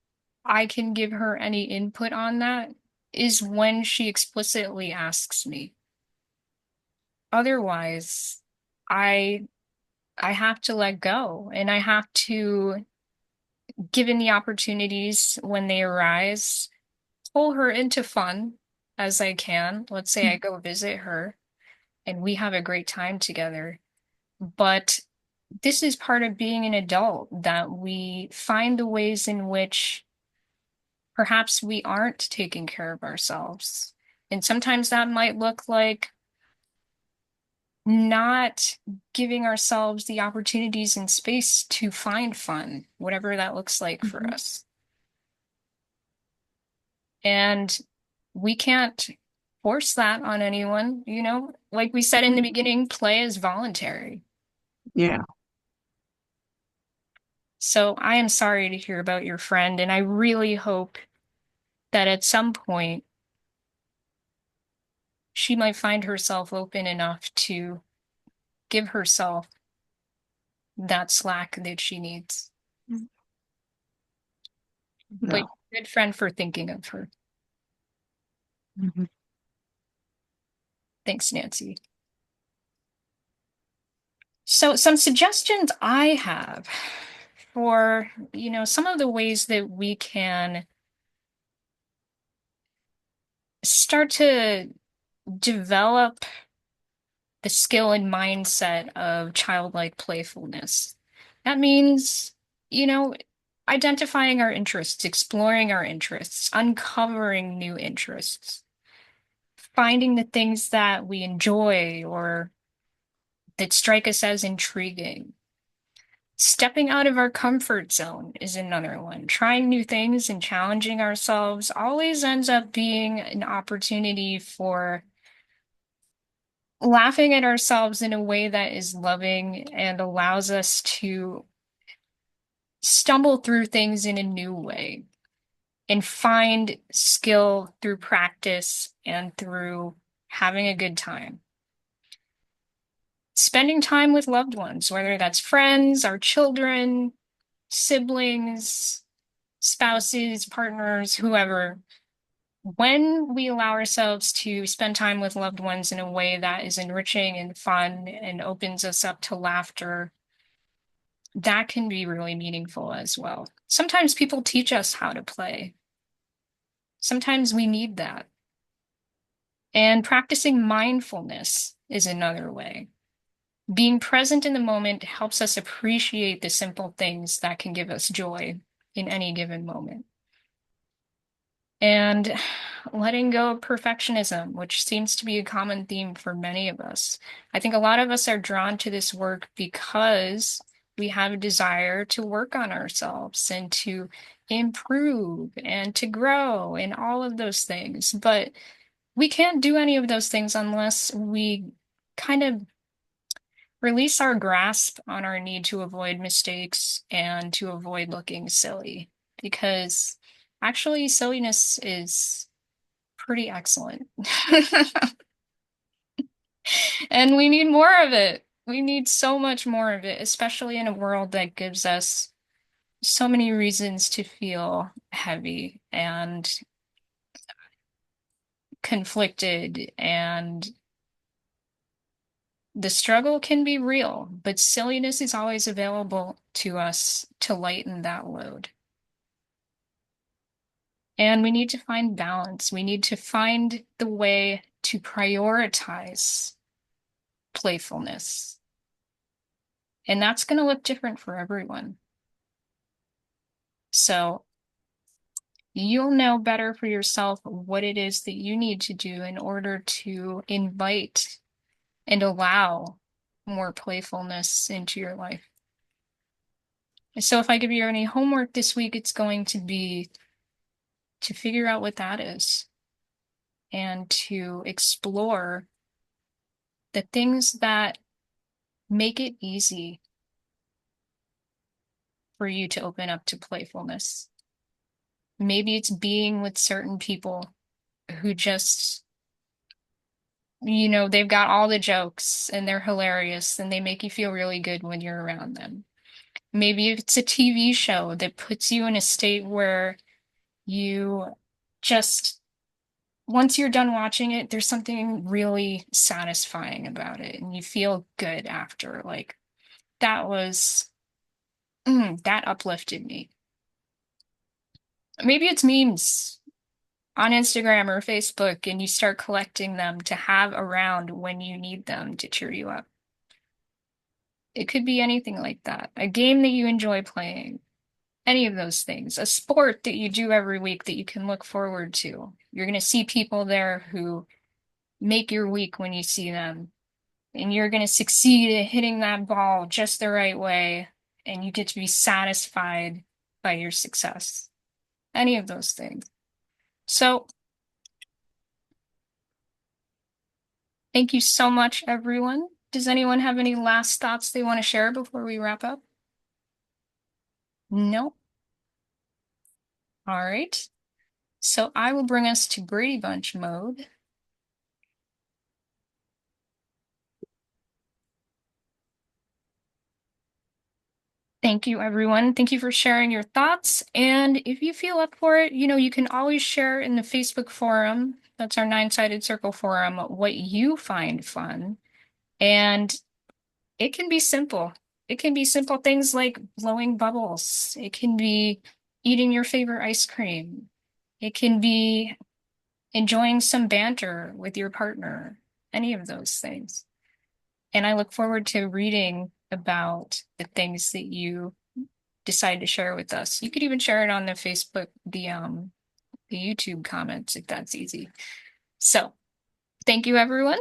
I can give her any input on that is when she explicitly asks me. Otherwise, I I have to let go, and I have to, given the opportunities when they arise, pull her into fun as I can. Let's say I go visit her and we have a great time together. But this is part of being an adult, that we find the ways in which perhaps we aren't taking care of ourselves. And sometimes that might look like not giving ourselves the opportunities and space to find fun, whatever that looks like for us. And we can't force that on anyone, Like we said in the beginning, play is voluntary. Yeah. So I am sorry to hear about your friend, and I really hope that at some point she might find herself open enough to give herself that slack that she needs. But good friend for thinking of her. Thanks, Nancy. So some suggestions I have for, some of the ways that we can start to develop the skill and mindset of childlike playfulness. That means, identifying our interests, exploring our interests, uncovering new interests, finding the things that we enjoy or that strike us as intriguing. Stepping out of our comfort zone is another one. Trying new things and challenging ourselves always ends up being an opportunity for laughing at ourselves in a way that is loving and allows us to stumble through things in a new way and find skill through practice and through having a good time. Spending time with loved ones, whether that's friends, our children, siblings, spouses, partners, whoever. When we allow ourselves to spend time with loved ones in a way that is enriching and fun and opens us up to laughter, that can be really meaningful as well. Sometimes people teach us how to play. Sometimes we need that. And practicing mindfulness is another way. Being present in the moment helps us appreciate the simple things that can give us joy in any given moment. And letting go of perfectionism, which seems to be a common theme for many of us. I think a lot of us are drawn to this work because we have a desire to work on ourselves and to improve and to grow and all of those things. But we can't do any of those things unless we kind of release our grasp on our need to avoid mistakes and to avoid looking silly. Because actually, silliness is pretty excellent. And we need more of it. We need so much more of it, especially in a world that gives us so many reasons to feel heavy and conflicted, and the struggle can be real, but silliness is always available to us to lighten that load. And we need to find balance. We need to find the way to prioritize playfulness. And that's going to look different for everyone. So you'll know better for yourself what it is that you need to do in order to invite and allow more playfulness into your life. So if I give you any homework this week, it's going to be to figure out what that is and to explore the things that make it easy for you to open up to playfulness. Maybe it's being with certain people who just, they've got all the jokes and they're hilarious and they make you feel really good when you're around them. Maybe it's a TV show that puts you in a state where you just, once you're done watching it, there's something really satisfying about it and you feel good after. Like, that was, that uplifted me. Maybe it's memes on Instagram or Facebook and you start collecting them to have around when you need them to cheer you up. It could be anything like that. A game that you enjoy playing, any of those things. A sport that you do every week that you can look forward to. You're going to see people there who make your week when you see them. And you're going to succeed at hitting that ball just the right way. And you get to be satisfied by your success. Any of those things. So, thank you so much, everyone. Does anyone have any last thoughts they want to share before we wrap up? No? All right. So I will bring us to Brady Bunch mode. Thank you, everyone. Thank you for sharing your thoughts. And if you feel up for it, you can always share in the Facebook forum. That's our Nine-Sided Circle forum, what you find fun. And it can be simple. It can be simple things like blowing bubbles. It can be eating your favorite ice cream. It can be enjoying some banter with your partner, any of those things. And I look forward to reading about the things that you decide to share with us. You could even share it on the Facebook, the YouTube comments if that's easy. So, thank you, everyone.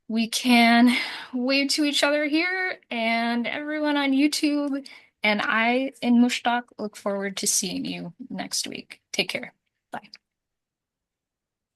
We can wave to each other here and everyone on YouTube. And I and Mushtaq look forward to seeing you next week. Take care. Bye.